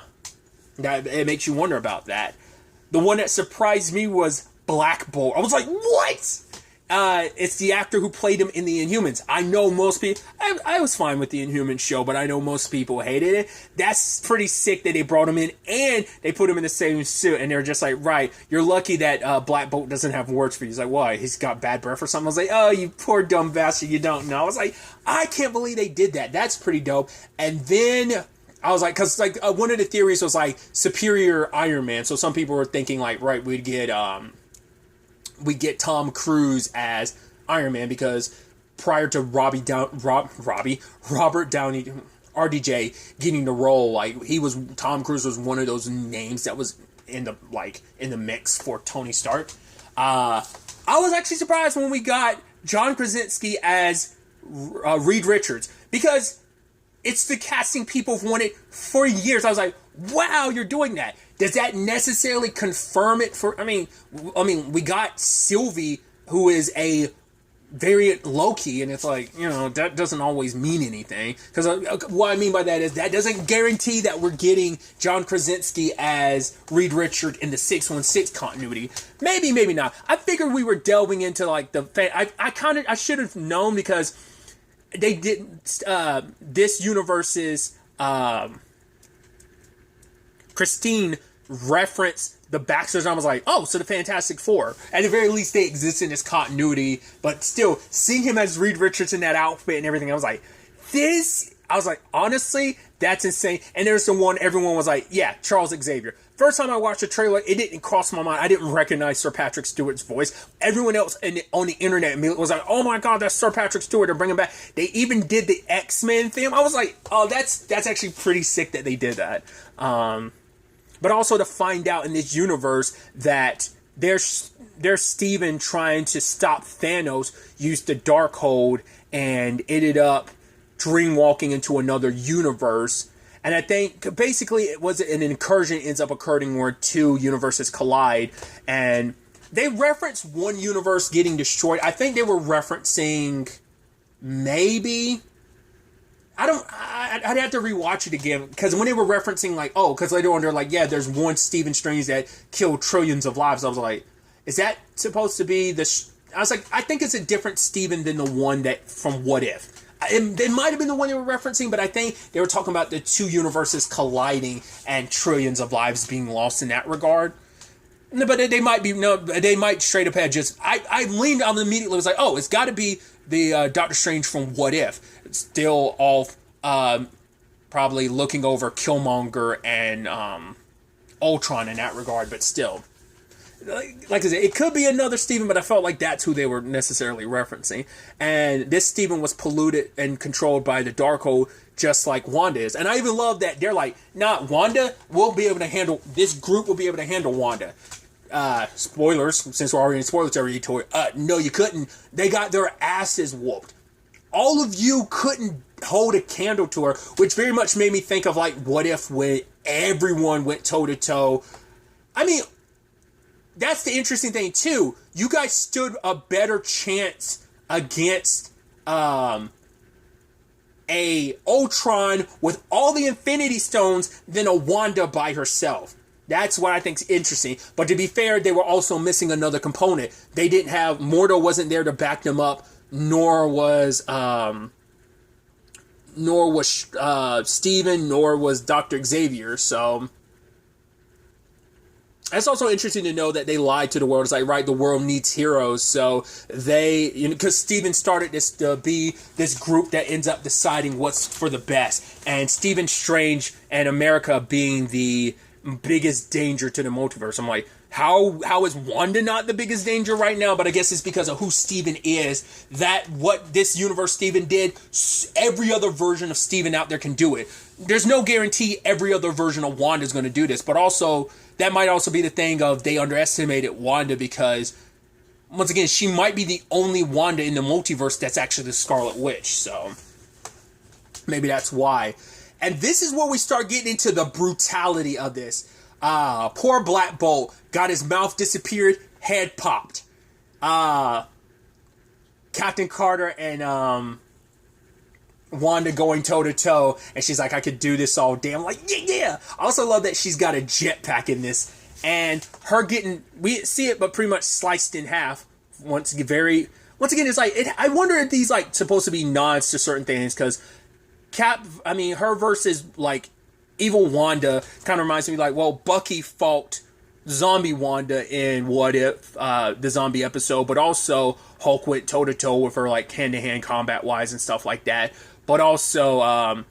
It makes you wonder about that. The one that surprised me was Black Bolt. I was like, what? It's the actor who played him in the Inhumans. I know most people, I was fine with the Inhumans show, but I know most people hated it. That's pretty sick that they brought him in and they put him in the same suit, and they're just like, right, you're lucky that Black Bolt doesn't have words for you. He's like, why? He's got bad breath or something? I was like, oh, you poor dumb bastard, you don't know. I was like, I can't believe they did that. That's pretty dope. And then I was like, because like one of the theories was like superior Iron Man. So some people were thinking like, right, we'd get Tom Cruise as Iron Man, because prior to Robert Downey, RDJ, getting the role, like Tom Cruise was one of those names that was in the mix for Tony Stark. I was actually surprised when we got John Krasinski as Reed Richards, because it's the casting people have wanted for years. I was like, wow, you're doing that. Does that necessarily confirm it for... I mean, we got Sylvie, who is a very low-key, and it's like, that doesn't always mean anything. Because what I mean by that is that doesn't guarantee that we're getting John Krasinski as Reed Richards in the 616 continuity. Maybe, maybe not. I figured we were delving into, like, I should have known, because they didn't, this universe's, Christine referenced the Baxters, and I was like, oh, so the Fantastic Four. At the very least, they exist in this continuity, but still, seeing him as Reed Richards in that outfit and everything, I was like, honestly, that's insane. And there's the one, everyone was like, yeah, Charles Xavier. First time I watched the trailer, it didn't cross my mind. I didn't recognize Sir Patrick Stewart's voice. Everyone else on the internet was like, oh my god, that's Sir Patrick Stewart, they're bringing back. They even did the X-Men theme. I was like, oh, that's actually pretty sick that they did that. But also to find out in this universe that there's Steven trying to stop Thanos, used the Darkhold, and ended up dreamwalking into another universe. And I think basically it was an incursion ends up occurring where two universes collide. And they reference one universe getting destroyed. I think they were referencing maybe... I'd have to rewatch it again, because when they were referencing, like, because later on they're like, yeah, there's one Stephen Strange that killed trillions of lives. I was like, is that supposed to be I was like, I think it's a different Stephen than the one that from What If. It might have been the one they were referencing, but I think they were talking about the two universes colliding and trillions of lives being lost in that regard. But they might be, they might straight up have just, I leaned on immediately, was like, oh, it's got to be the Doctor Strange from What If. It's still all probably looking over Killmonger and Ultron in that regard, but still. Like I said, it could be another Steven, but I felt like that's who they were necessarily referencing. And this Steven was polluted and controlled by the Darkhold, just like Wanda is. And I even love that they're like, nah, Wanda will be able to handle, this group will be able to handle Wanda. Spoilers, since we're already in spoiler territory. No, you couldn't. They got their asses whooped. All of you couldn't hold a candle to her, which very much made me think of, like, What If when everyone went toe-to-toe. I mean, that's the interesting thing, too. You guys stood a better chance against a Ultron with all the Infinity Stones than a Wanda by herself. That's what I think is interesting. But to be fair, they were also missing another component. They didn't have... Mordo wasn't there to back them up, nor was Steven, nor was Dr. Xavier, so... It's also interesting to know that they lied to the world. It's like, right, the world needs heroes, so they... because Steven started this to be this group that ends up deciding what's for the best. And Stephen Strange and America being the biggest danger to the multiverse. I'm like, how is Wanda not the biggest danger right now? But I guess it's because of who Steven is. That what this universe Steven did, every other version of Steven out there can do it. There's no guarantee every other version of Wanda is going to do this. But also, that might also be the thing of they underestimated Wanda because, once again, she might be the only Wanda in the multiverse that's actually the Scarlet Witch. So, maybe that's why. And this is where we start getting into the brutality of this. Poor Black Bolt got his mouth disappeared, head popped. Captain Carter and Wanda going toe to toe, and she's like, I could do this all day. I'm like, yeah. I also love that she's got a jetpack in this, and her getting, we see it, but pretty much sliced in half. Once again, it's like, I wonder if these like supposed to be nods to certain things, because her versus like evil Wanda kind of reminds me like, well, Bucky fought zombie Wanda in What If, the zombie episode, but also Hulk went toe to toe with her like hand to hand combat wise and stuff like that. But also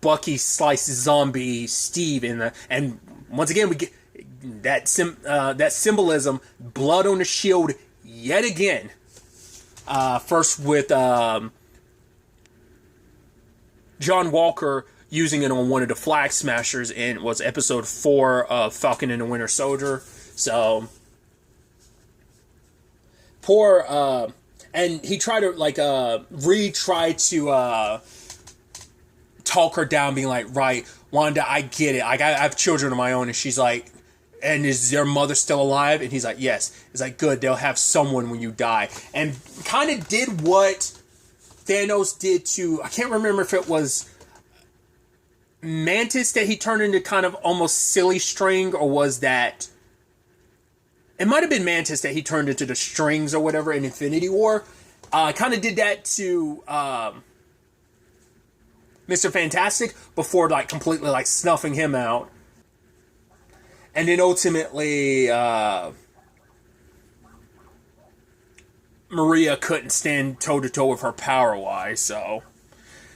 Bucky sliced zombie Steve and once again we get that symbolism, blood on the shield yet again. First with John Walker using it on one of the Flag Smashers in was episode 4 of Falcon and the Winter Soldier. So poor and he tried to like tried to talk her down, being like, right, Wanda, I get it. I have children of my own, and she's like, and is their mother still alive? And he's like, yes. He's like, good, they'll have someone when you die. And kind of did what Thanos did to, I can't remember if it was Mantis that he turned into kind of almost silly string, or was that, it might have been Mantis that he turned into the strings or whatever in Infinity War. Kind of did that to Mr. Fantastic before like completely like snuffing him out. And then ultimately Maria couldn't stand toe-to-toe with her power-wise, so.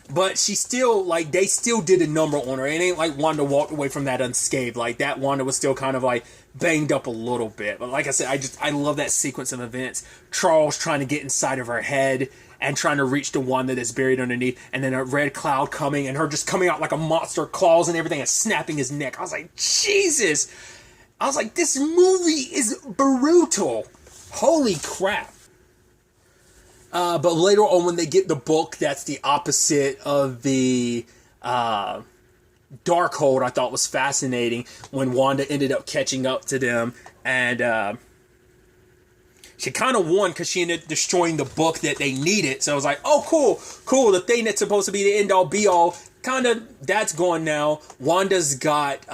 But she still, like, they still did a number on her. It ain't like Wanda walked away from that unscathed. Like, that Wanda was still kind of, like, banged up a little bit. But like I said, I love that sequence of events. Charles trying to get inside of her head and trying to reach the Wanda that's buried underneath. And then a red cloud coming and her just coming out like a monster, claws and everything, and snapping his neck. I was like, Jesus! I was like, this movie is brutal. Holy crap. But later on, when they get the book, that's the opposite of the Darkhold. I thought was fascinating when Wanda ended up catching up to them, and she kind of won because she ended up destroying the book that they needed. So I was like, oh, cool. The thing that's supposed to be the end all be all, kind of that's gone now. Wanda's got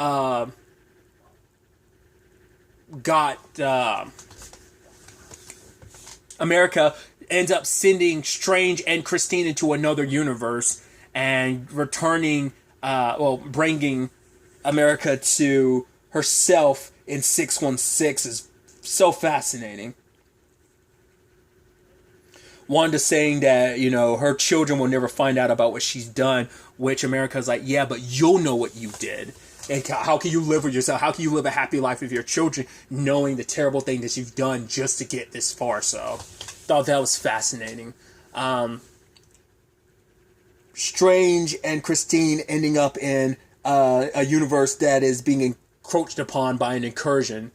America ends up sending Strange and Christine into another universe and returning, bringing America to herself in 616 is so fascinating. Wanda saying that, you know, her children will never find out about what she's done, which America's like, yeah, but you'll know what you did. And how can you live with yourself? How can you live a happy life with your children knowing the terrible thing that you've done just to get this far? So thought that was fascinating. Strange and Christine ending up in a universe that is being encroached upon by an incursion.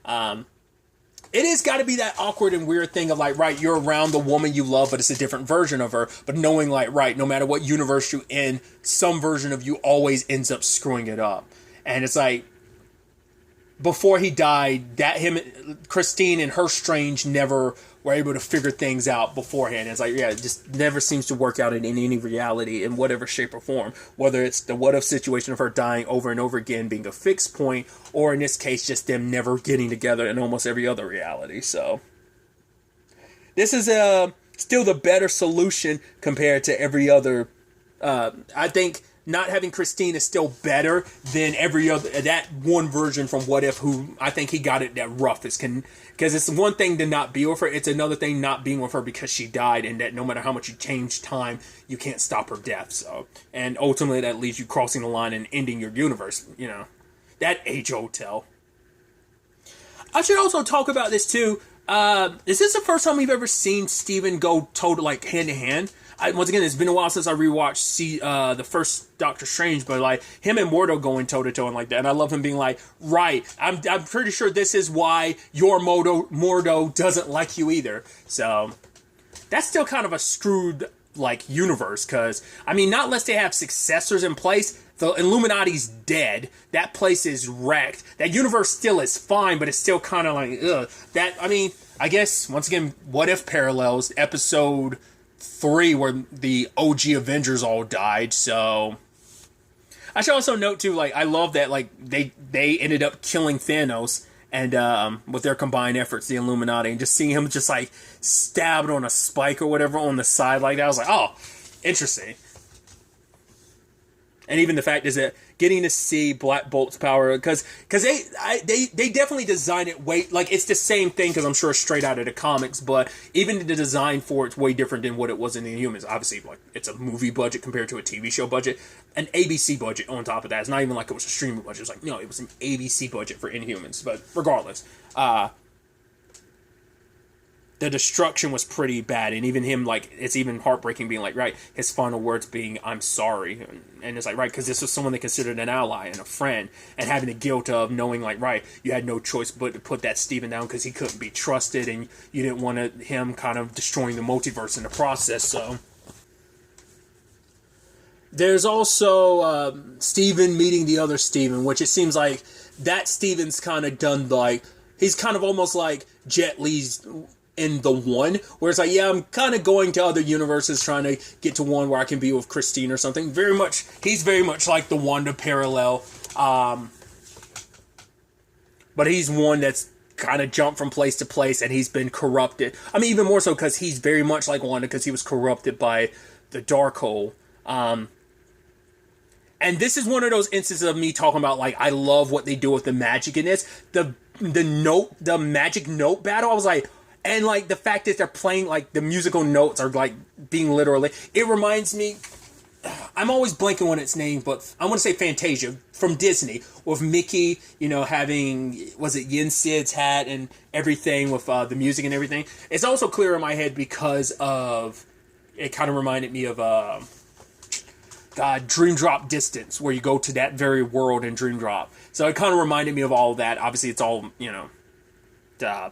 It has got to be that awkward and weird thing of like, right, you're around the woman you love, but it's a different version of her. But knowing like, right, no matter what universe you're in, some version of you always ends up screwing it up. And it's like, before he died, that him, Christine and her Strange never were able to figure things out beforehand. It's like, yeah, it just never seems to work out in any reality in whatever shape or form. Whether it's the what if situation of her dying over and over again being a fixed point, or in this case, just them never getting together in almost every other reality. So this is still the better solution compared to every other. I think not having Christine is still better than every other, that one version from What If, who I think he got it that roughest. Because it's one thing to not be with her, it's another thing not being with her because she died, and that no matter how much you change time, you can't stop her death. So, and ultimately that leaves you crossing the line and ending your universe, you know. That age-old tell. I should also talk about this too. Is this the first time we've ever seen Steven go total, like, hand-to-hand? Once again, it's been a while since I rewatched the first Doctor Strange, but like him and Mordo going toe to toe and like that, and I love him being like, right, I'm pretty sure this is why your Mordo doesn't like you either. So that's still kind of a screwed like universe, because I mean, not unless they have successors in place. The Illuminati's dead. That place is wrecked. That universe still is fine, but it's still kind of like ugh. That, I mean, I guess once again, What If parallels episode 3 where the OG Avengers all died. So I should also note too, like, I love that like they ended up killing Thanos, and with their combined efforts, the Illuminati, and just seeing him just like stabbed on a spike or whatever on the side like that, I was like, oh, interesting. And even the fact is that getting to see Black Bolt's power, because they definitely designed it way, like, it's the same thing, because I'm sure straight out of the comics, but even the design for it's way different than what it was in Inhumans. Obviously, like, it's a movie budget compared to a TV show budget, an ABC budget on top of that. It's not even like it was a streaming budget. It's like, no, it was an ABC budget for Inhumans. But regardless, the destruction was pretty bad, and even him, like, it's even heartbreaking being like, right, his final words being, I'm sorry, and it's like, right, because this was someone they considered an ally and a friend, and having the guilt of knowing, like, right, you had no choice but to put that Steven down because he couldn't be trusted, and you didn't want him kind of destroying the multiverse in the process. So There's also Steven meeting the other Steven, which it seems like that Steven's kind of done like, he's kind of almost like Jet Li's in the One, where it's like, yeah, I'm kind of going to other universes trying to get to one where I can be with Christine or something. He's very much like the Wanda parallel. But he's one that's kind of jumped from place to place, and he's been corrupted. I mean, even more so because he's very much like Wanda, because he was corrupted by the Darkhold. And this is one of those instances of me talking about, like, I love what they do with the magic in this. The magic note battle, I was like, and, like, the fact that they're playing, like, the musical notes are, like, being literally, it reminds me, I'm always blanking on its name, but I want to say Fantasia from Disney, with Mickey, you know, having, was it Yen Sid's hat and everything with the music and everything. It's also clear in my head because of, it kind of reminded me of, Dream Drop Distance, where you go to that very world in Dream Drop. So it kind of reminded me of all of that. Obviously, it's all, you know,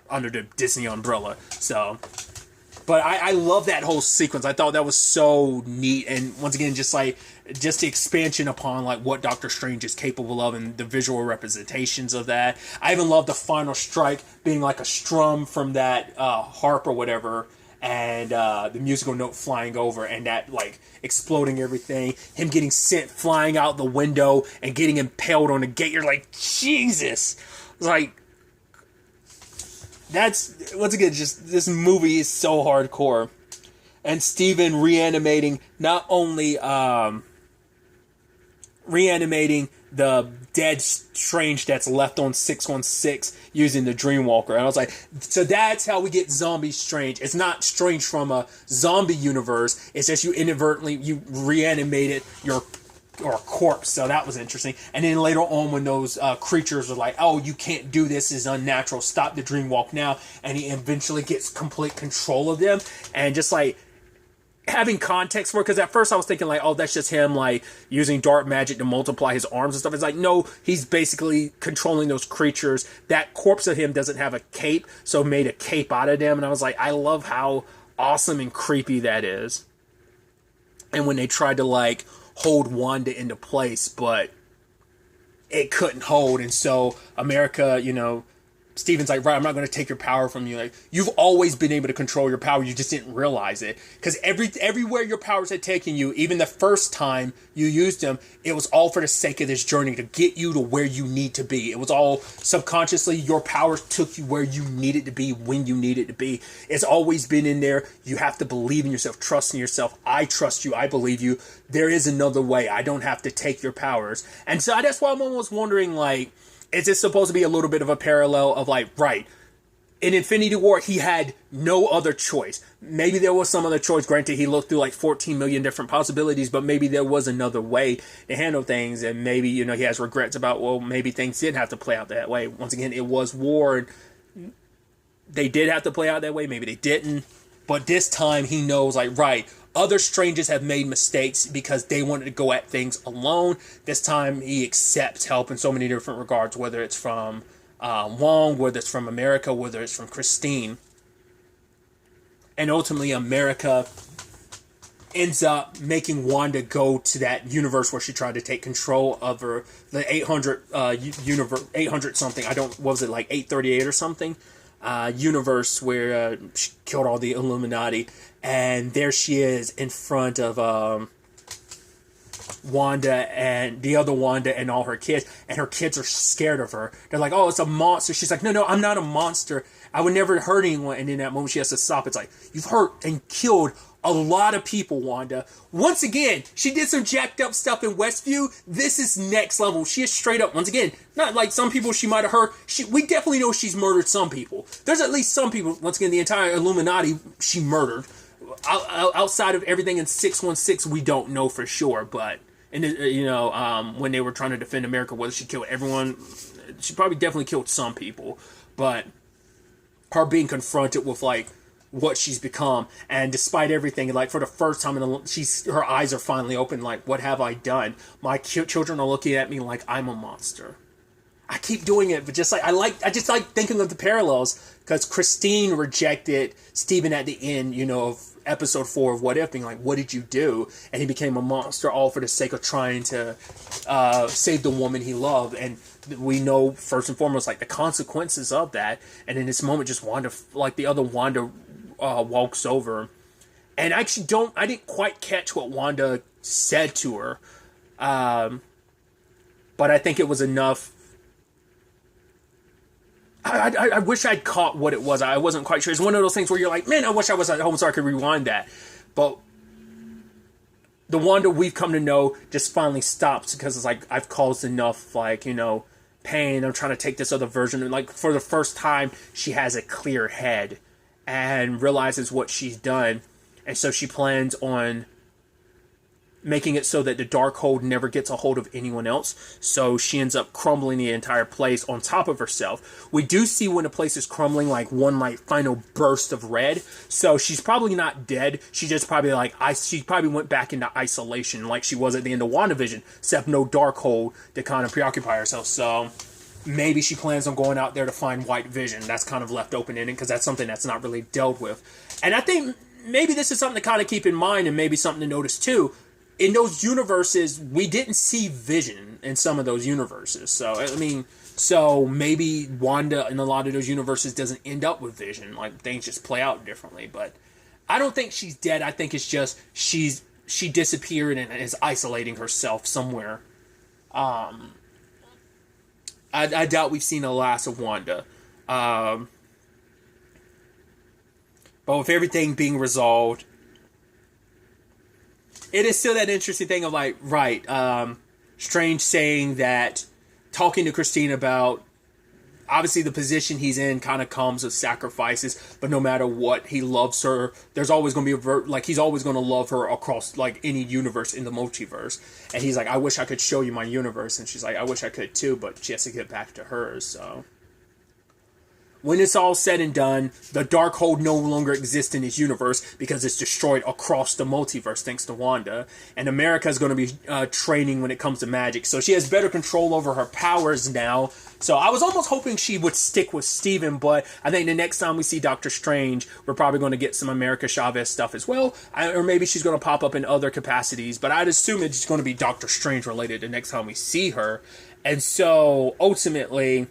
under the Disney umbrella. So, but I love that whole sequence. I thought that was so neat. And once again, just the expansion upon, like, what Doctor Strange is capable of and the visual representations of that. I even love the final strike being like a strum from that harp or whatever, and the musical note flying over, and that, like, exploding everything, him getting sent flying out the window and getting impaled on the gate. You're like, Jesus! Like, that's, once again, just, this movie is so hardcore. And Steven reanimating, not only reanimating the dead Strange that's left on 616 using the Dreamwalker. And I was like, so that's how we get zombie Strange. It's not Strange from a zombie universe. It's just you reanimated your corpse. So that was interesting. And then later on, when those creatures are like, oh, you can't do this, is unnatural, stop the Dreamwalk now. And he eventually gets complete control of them. And just like, having context for it, because at first I was thinking, like, oh, that's just him, like, using dark magic to multiply his arms and stuff. It's like, no, he's basically controlling those creatures. That corpse of him doesn't have a cape, so made a cape out of them. And I was like, I love how awesome and creepy that is. And when they tried to, like, hold Wanda into place, but it couldn't hold. And so America, you know, Steven's like, right, I'm not going to take your power from you. Like, you've always been able to control your power. You just didn't realize it. Because everywhere your powers had taken you, even the first time you used them, it was all for the sake of this journey to get you to where you need to be. It was all subconsciously, your powers took you where you needed to be when you needed to be. It's always been in there. You have to believe in yourself, trust in yourself. I trust you. I believe you. There is another way. I don't have to take your powers. And so that's why I'm almost wondering, like, is this supposed to be a little bit of a parallel of, like, right, in Infinity War, he had no other choice. Maybe there was some other choice. Granted, he looked through, like, 14 million different possibilities, but maybe there was another way to handle things, and maybe, you know, he has regrets about, well, maybe things didn't have to play out that way. Once again, it was war, and they did have to play out that way. Maybe they didn't. But this time, he knows, like, right, other strangers have made mistakes because they wanted to go at things alone. This time, he accepts help in so many different regards, whether it's from Wong, whether it's from America, whether it's from Christine. And ultimately, America ends up making Wanda go to that universe where she tried to take control of the 800 universe, 800 something. What was it, like 838 or something? Universe where she killed all the Illuminati, and there she is in front of Wanda and the other Wanda and all her kids, and her kids are scared of her. They're like, oh, it's a monster. She's like, no, I'm not a monster. I would never hurt anyone. And in that moment, she has to stop. It's like, you've hurt and killed a lot of people, Wanda. Once again, she did some jacked up stuff in Westview. This is next level. She is straight up, once again, not like some people she might have hurt. We definitely know she's murdered some people. There's at least some people, once again, the entire Illuminati she murdered. Outside of everything in 616, we don't know for sure. But, and you know, when they were trying to defend America, whether she killed everyone, she probably definitely killed some people. But her being confronted with, like, what she's become, and despite everything, like, for the first time her eyes are finally open, like, what have I done? My children are looking at me like I'm a monster. I keep doing it, but just like I just like thinking of the parallels, because Christine rejected Steven at the end, you know, of episode 4 of What If, being like, what did you do? And he became a monster all for the sake of trying to save the woman he loved. And we know, first and foremost, like, the consequences of that. And in this moment, just Wanda, like, the other Wanda walks over. And I didn't quite catch what Wanda said to her. But I think it was enough. I wish I'd caught what it was. I wasn't quite sure. It's one of those things where you're like, man, I wish I was at home so I could rewind that. But the Wanda we've come to know just finally stops because it's like, I've caused enough, like, pain. I'm trying to take this other version. And like, for the first time, she has a clear head and realizes what she's done. And so she plans on making it so that the Darkhold never gets a hold of anyone else. So she ends up crumbling the entire place on top of herself. We do see when the place is crumbling, like, one like final burst of red. So she's probably not dead. She just probably she probably went back into isolation like she was at the end of WandaVision, except no Darkhold to kind of preoccupy herself. So maybe she plans on going out there to find White Vision. That's kind of left open-ended because that's something that's not really dealt with. And I think maybe this is something to kind of keep in mind, and maybe something to notice too. In those universes, we didn't see Vision in some of those universes. So maybe Wanda in a lot of those universes doesn't end up with Vision. Like, things just play out differently. But I don't think she's dead. I think it's just she disappeared and is isolating herself somewhere. I doubt we've seen the last of Wanda. But with everything being resolved, it is still that interesting thing of like, Strange saying that, talking to Christine about, obviously the position he's in kind of comes with sacrifices, but no matter what, he loves her. There's always going to be he's always going to love her across like any universe in the multiverse. And he's like, I wish I could show you my universe. And she's like, I wish I could too, but she has to get back to hers. So when it's all said and done, the Darkhold no longer exists in his universe because it's destroyed across the multiverse thanks to Wanda. And America is going to be training when it comes to magic. So she has better control over her powers now. So I was almost hoping she would stick with Steven, but I think the next time we see Doctor Strange, we're probably going to get some America Chavez stuff as well. Or maybe she's going to pop up in other capacities. But I'd assume it's going to be Doctor Strange related the next time we see her. And so ultimately,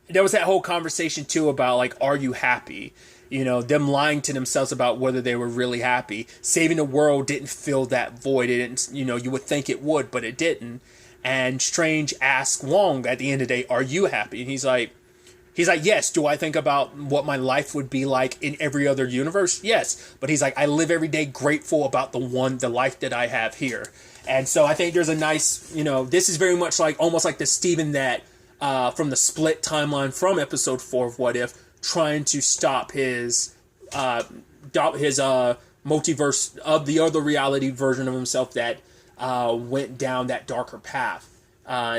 there was that whole conversation too about like, are you happy? Them lying to themselves about whether they were really happy. Saving the world didn't fill that void. It didn't, you would think it would, but it didn't. And Strange asked Wong at the end of the day, are you happy? And he's like, yes. Do I think about what my life would be like in every other universe? Yes. But he's like, I live every day grateful about the life that I have here. And so I think there's a nice, this is very much like, almost like the Steven that, from the split timeline from episode 4 of What If, trying to stop his multiverse of the other reality version of himself that went down that darker path.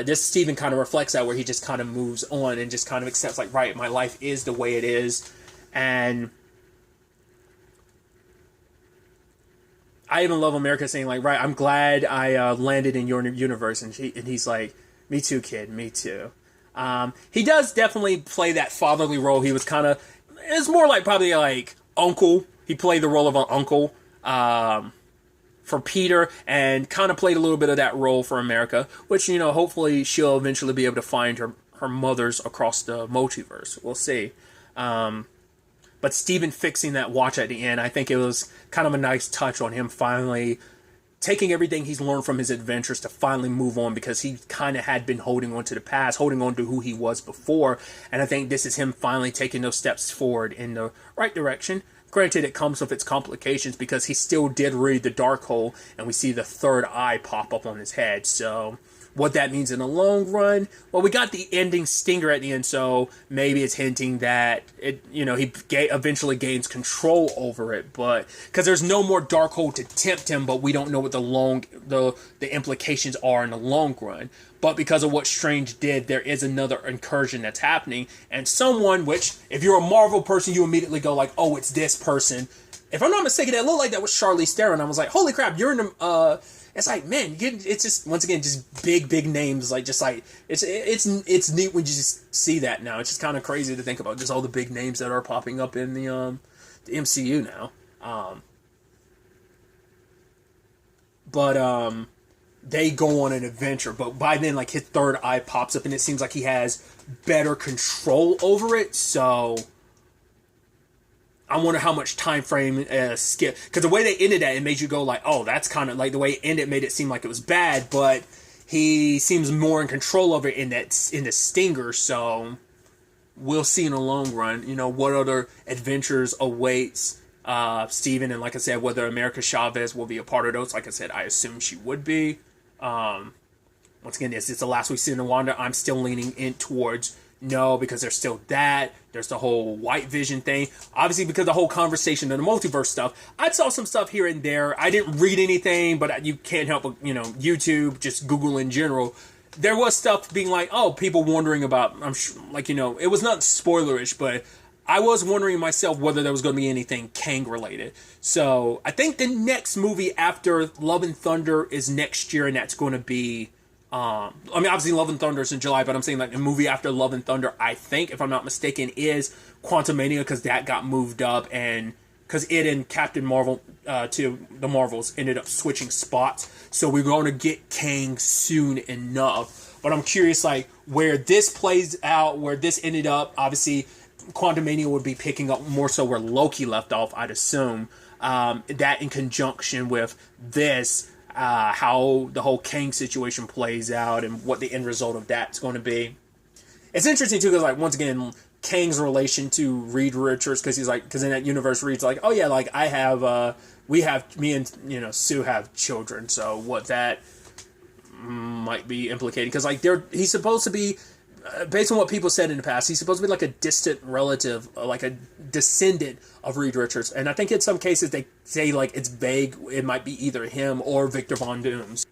This Steven kind of reflects that, where he just kind of moves on and just kind of accepts like, right, my life is the way it is. And I even love America saying like, right, I'm glad I landed in your universe. And he's like, me too, kid, me too. He does definitely play that fatherly role. He was it's more like probably like uncle. He played the role of an uncle for Peter, and kind of played a little bit of that role for America, which, hopefully she'll eventually be able to find her mothers across the multiverse. We'll see. But Steven fixing that watch at the end, I think it was kind of a nice touch on him finally taking everything he's learned from his adventures to finally move on, because he kind of had been holding on to the past, holding on to who he was before. And I think this is him finally taking those steps forward in the right direction. Granted, it comes with its complications because he still did read the Darkhold, and we see the third eye pop up on his head. So what that means in the long run, well, we got the ending stinger at the end, so maybe it's hinting that he eventually gains control over it, but because there's no more Darkhold to tempt him, but we don't know what the implications are in the long run. But because of what Strange did, there is another incursion that's happening, and someone, which, if you're a Marvel person, you immediately go like, oh, it's this person. If I'm not mistaken, it looked like that was Charlize Theron. I was like, holy crap, you're in the it's like, man, it's just, once again, just big names. Like, just like, it's neat when you just see that now. It's just kind of crazy to think about just all the big names that are popping up in the MCU now. Um, but they go on an adventure. But by then, like, his third eye pops up, and it seems like he has better control over it. So I wonder how much time frame skip, because the way they ended that, it made you go like, oh, that's kind of like the way it ended made it seem like it was bad, but he seems more in control of it in the stinger. So we'll see in the long run, you know, what other adventures awaits Steven, and like I said, whether America Chavez will be a part of those. Like I said, I assume she would be. Once again, it's the last we've seen in Wanda. I'm still leaning in towards no, because there's still that. There's the whole white vision thing. Obviously, because the whole conversation and the multiverse stuff. I saw some stuff here and there. I didn't read anything, but you can't help but, you know, YouTube, just Google in general. There was stuff being like, oh, people wondering about, I'm sure, like, you know, it was not spoilerish, but I was wondering myself whether there was going to be anything Kang related. So I think the next movie after Love and Thunder is next year, and that's going to be, I mean, obviously Love and Thunder is in July, but I'm saying like the movie after Love and Thunder, I think, if I'm not mistaken, is Quantumania, because that got moved up, and because it and Captain Marvel to the Marvels ended up switching spots. So we're going to get Kang soon enough. But I'm curious, like, where this plays out, where this ended up. Obviously, Quantumania would be picking up more so where Loki left off, I'd assume. That in conjunction with this, how the whole Kang situation plays out and what the end result of that's going to be. It's interesting too, because like, once again, Kang's relation to Reed Richards, because he's like, because in that universe, Reed's like, oh yeah, like I have, me and, you know, Sue have children, so what that might be implicated, because like he's supposed to be, based on what people said in the past, he's supposed to be like a distant relative, like a descendant of Reed Richards. And I think in some cases they say like it's vague. It might be either him or Victor Von Dooms.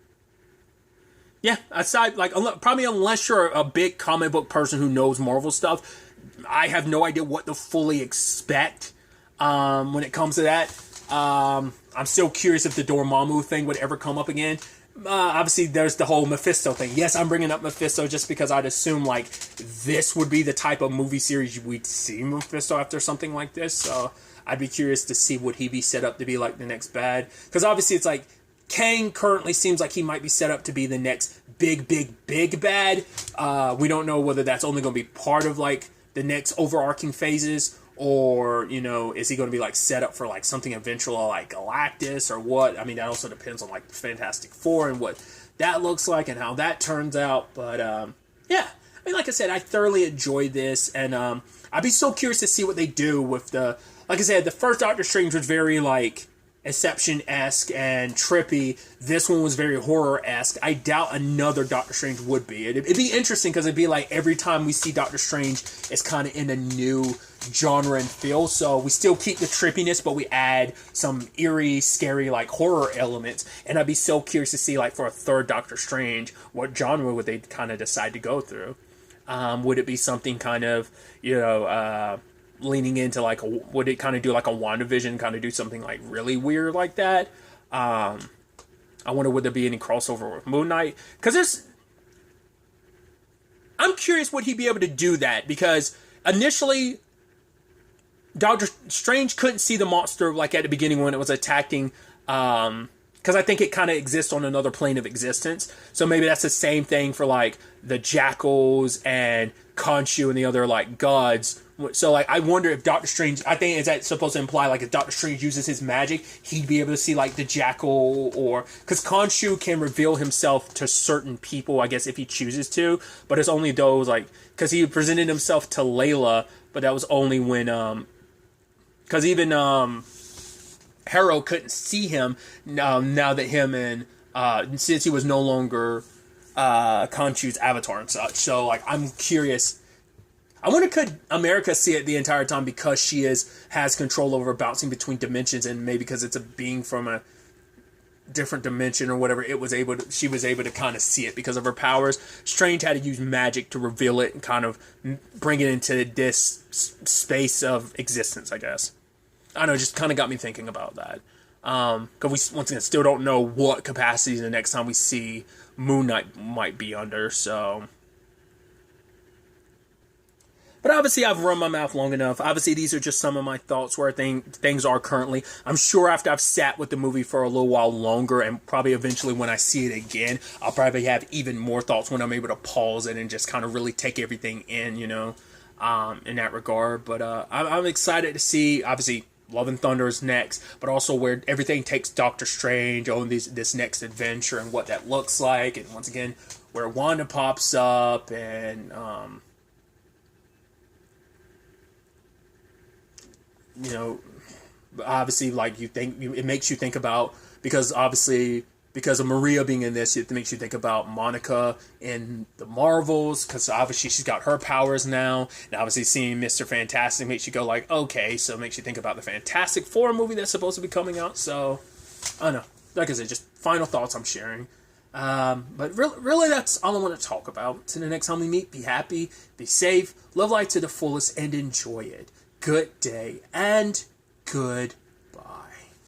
Yeah, aside, like, probably unless you're a big comic book person who knows Marvel stuff, I have no idea what to fully expect when it comes to that. I'm still curious if the Dormammu thing would ever come up again. Obviously, there's the whole Mephisto thing. Yes, I'm bringing up Mephisto just because I'd assume, like, this would be the type of movie series we'd see Mephisto after something like this. So I'd be curious to see, would he be set up to be, like, the next bad? Because obviously it's like, Kang currently seems like he might be set up to be the next big bad. We don't know whether that's only going to be part of, like, the next overarching phases, or, you know, is he going to be, like, set up for, like, something eventual like Galactus or what? I mean, that also depends on, like, the Fantastic Four and what that looks like and how that turns out. But, yeah. I mean, like I said, I thoroughly enjoyed this, and I'd be so curious to see what they do with the... Like I said, the first Doctor Strange was very, like, Inception-esque and trippy. This one was very horror-esque. I doubt another Doctor Strange would be. It'd be interesting, because it'd be like every time we see Doctor Strange, it's kind of in a new genre and feel. So we still keep the trippiness, but we add some eerie, scary, like, horror elements. And I'd be so curious to see, like, for a third Doctor Strange, what genre would they kind of decide to go through? Would it be something kind of, you know, leaning into, like, would it kind of do like a WandaVision, kind of do something like really weird like that? I wonder, would there be any crossover with Moon Knight? Because I'm curious, would he be able to do that? Because initially, Doctor Strange couldn't see the monster, like, at the beginning when it was attacking, because I think it kind of exists on another plane of existence. So maybe that's the same thing for, like, the Jackals and Khonshu and the other, like, gods. So, like, I wonder if Doctor Strange... I think, is that supposed to imply, like, if Doctor Strange uses his magic, he'd be able to see, like, the Jackal, or... Because Khonshu can reveal himself to certain people, I guess, if he chooses to. But it's only those, like... Because he presented himself to Layla, but that was only when... Because even... Harrow couldn't see him now that him and... since he was no longer Khonshu's avatar and such. So, like, I'm curious... I wonder, could America see it the entire time because she has control over bouncing between dimensions, and maybe because it's a being from a different dimension or whatever, she was able to kind of see it because of her powers. Strange had to use magic to reveal it and kind of bring it into this space of existence, I guess. I don't know, it just kind of got me thinking about that. Because we, once again, still don't know what capacity the next time we see Moon Knight might be under, so... But obviously, I've run my mouth long enough. Obviously, these are just some of my thoughts where things are currently. I'm sure after I've sat with the movie for a little while longer, and probably eventually when I see it again, I'll probably have even more thoughts when I'm able to pause it and just kind of really take everything in, in that regard. But I'm excited to see, obviously, Love and Thunder is next, but also where everything takes Doctor Strange on this next adventure and what that looks like. And once again, where Wanda pops up and... obviously, like it makes you think about, because of Maria being in this, it makes you think about Monica in the Marvels, because obviously she's got her powers now, and obviously seeing Mr. Fantastic makes you go like, okay, so it makes you think about the Fantastic Four movie that's supposed to be coming out. So I don't know, like I said, just final thoughts I'm sharing. But really, that's all I want to talk about. Till the next time we meet, be happy, be safe, live life to the fullest, and enjoy it. Good day and good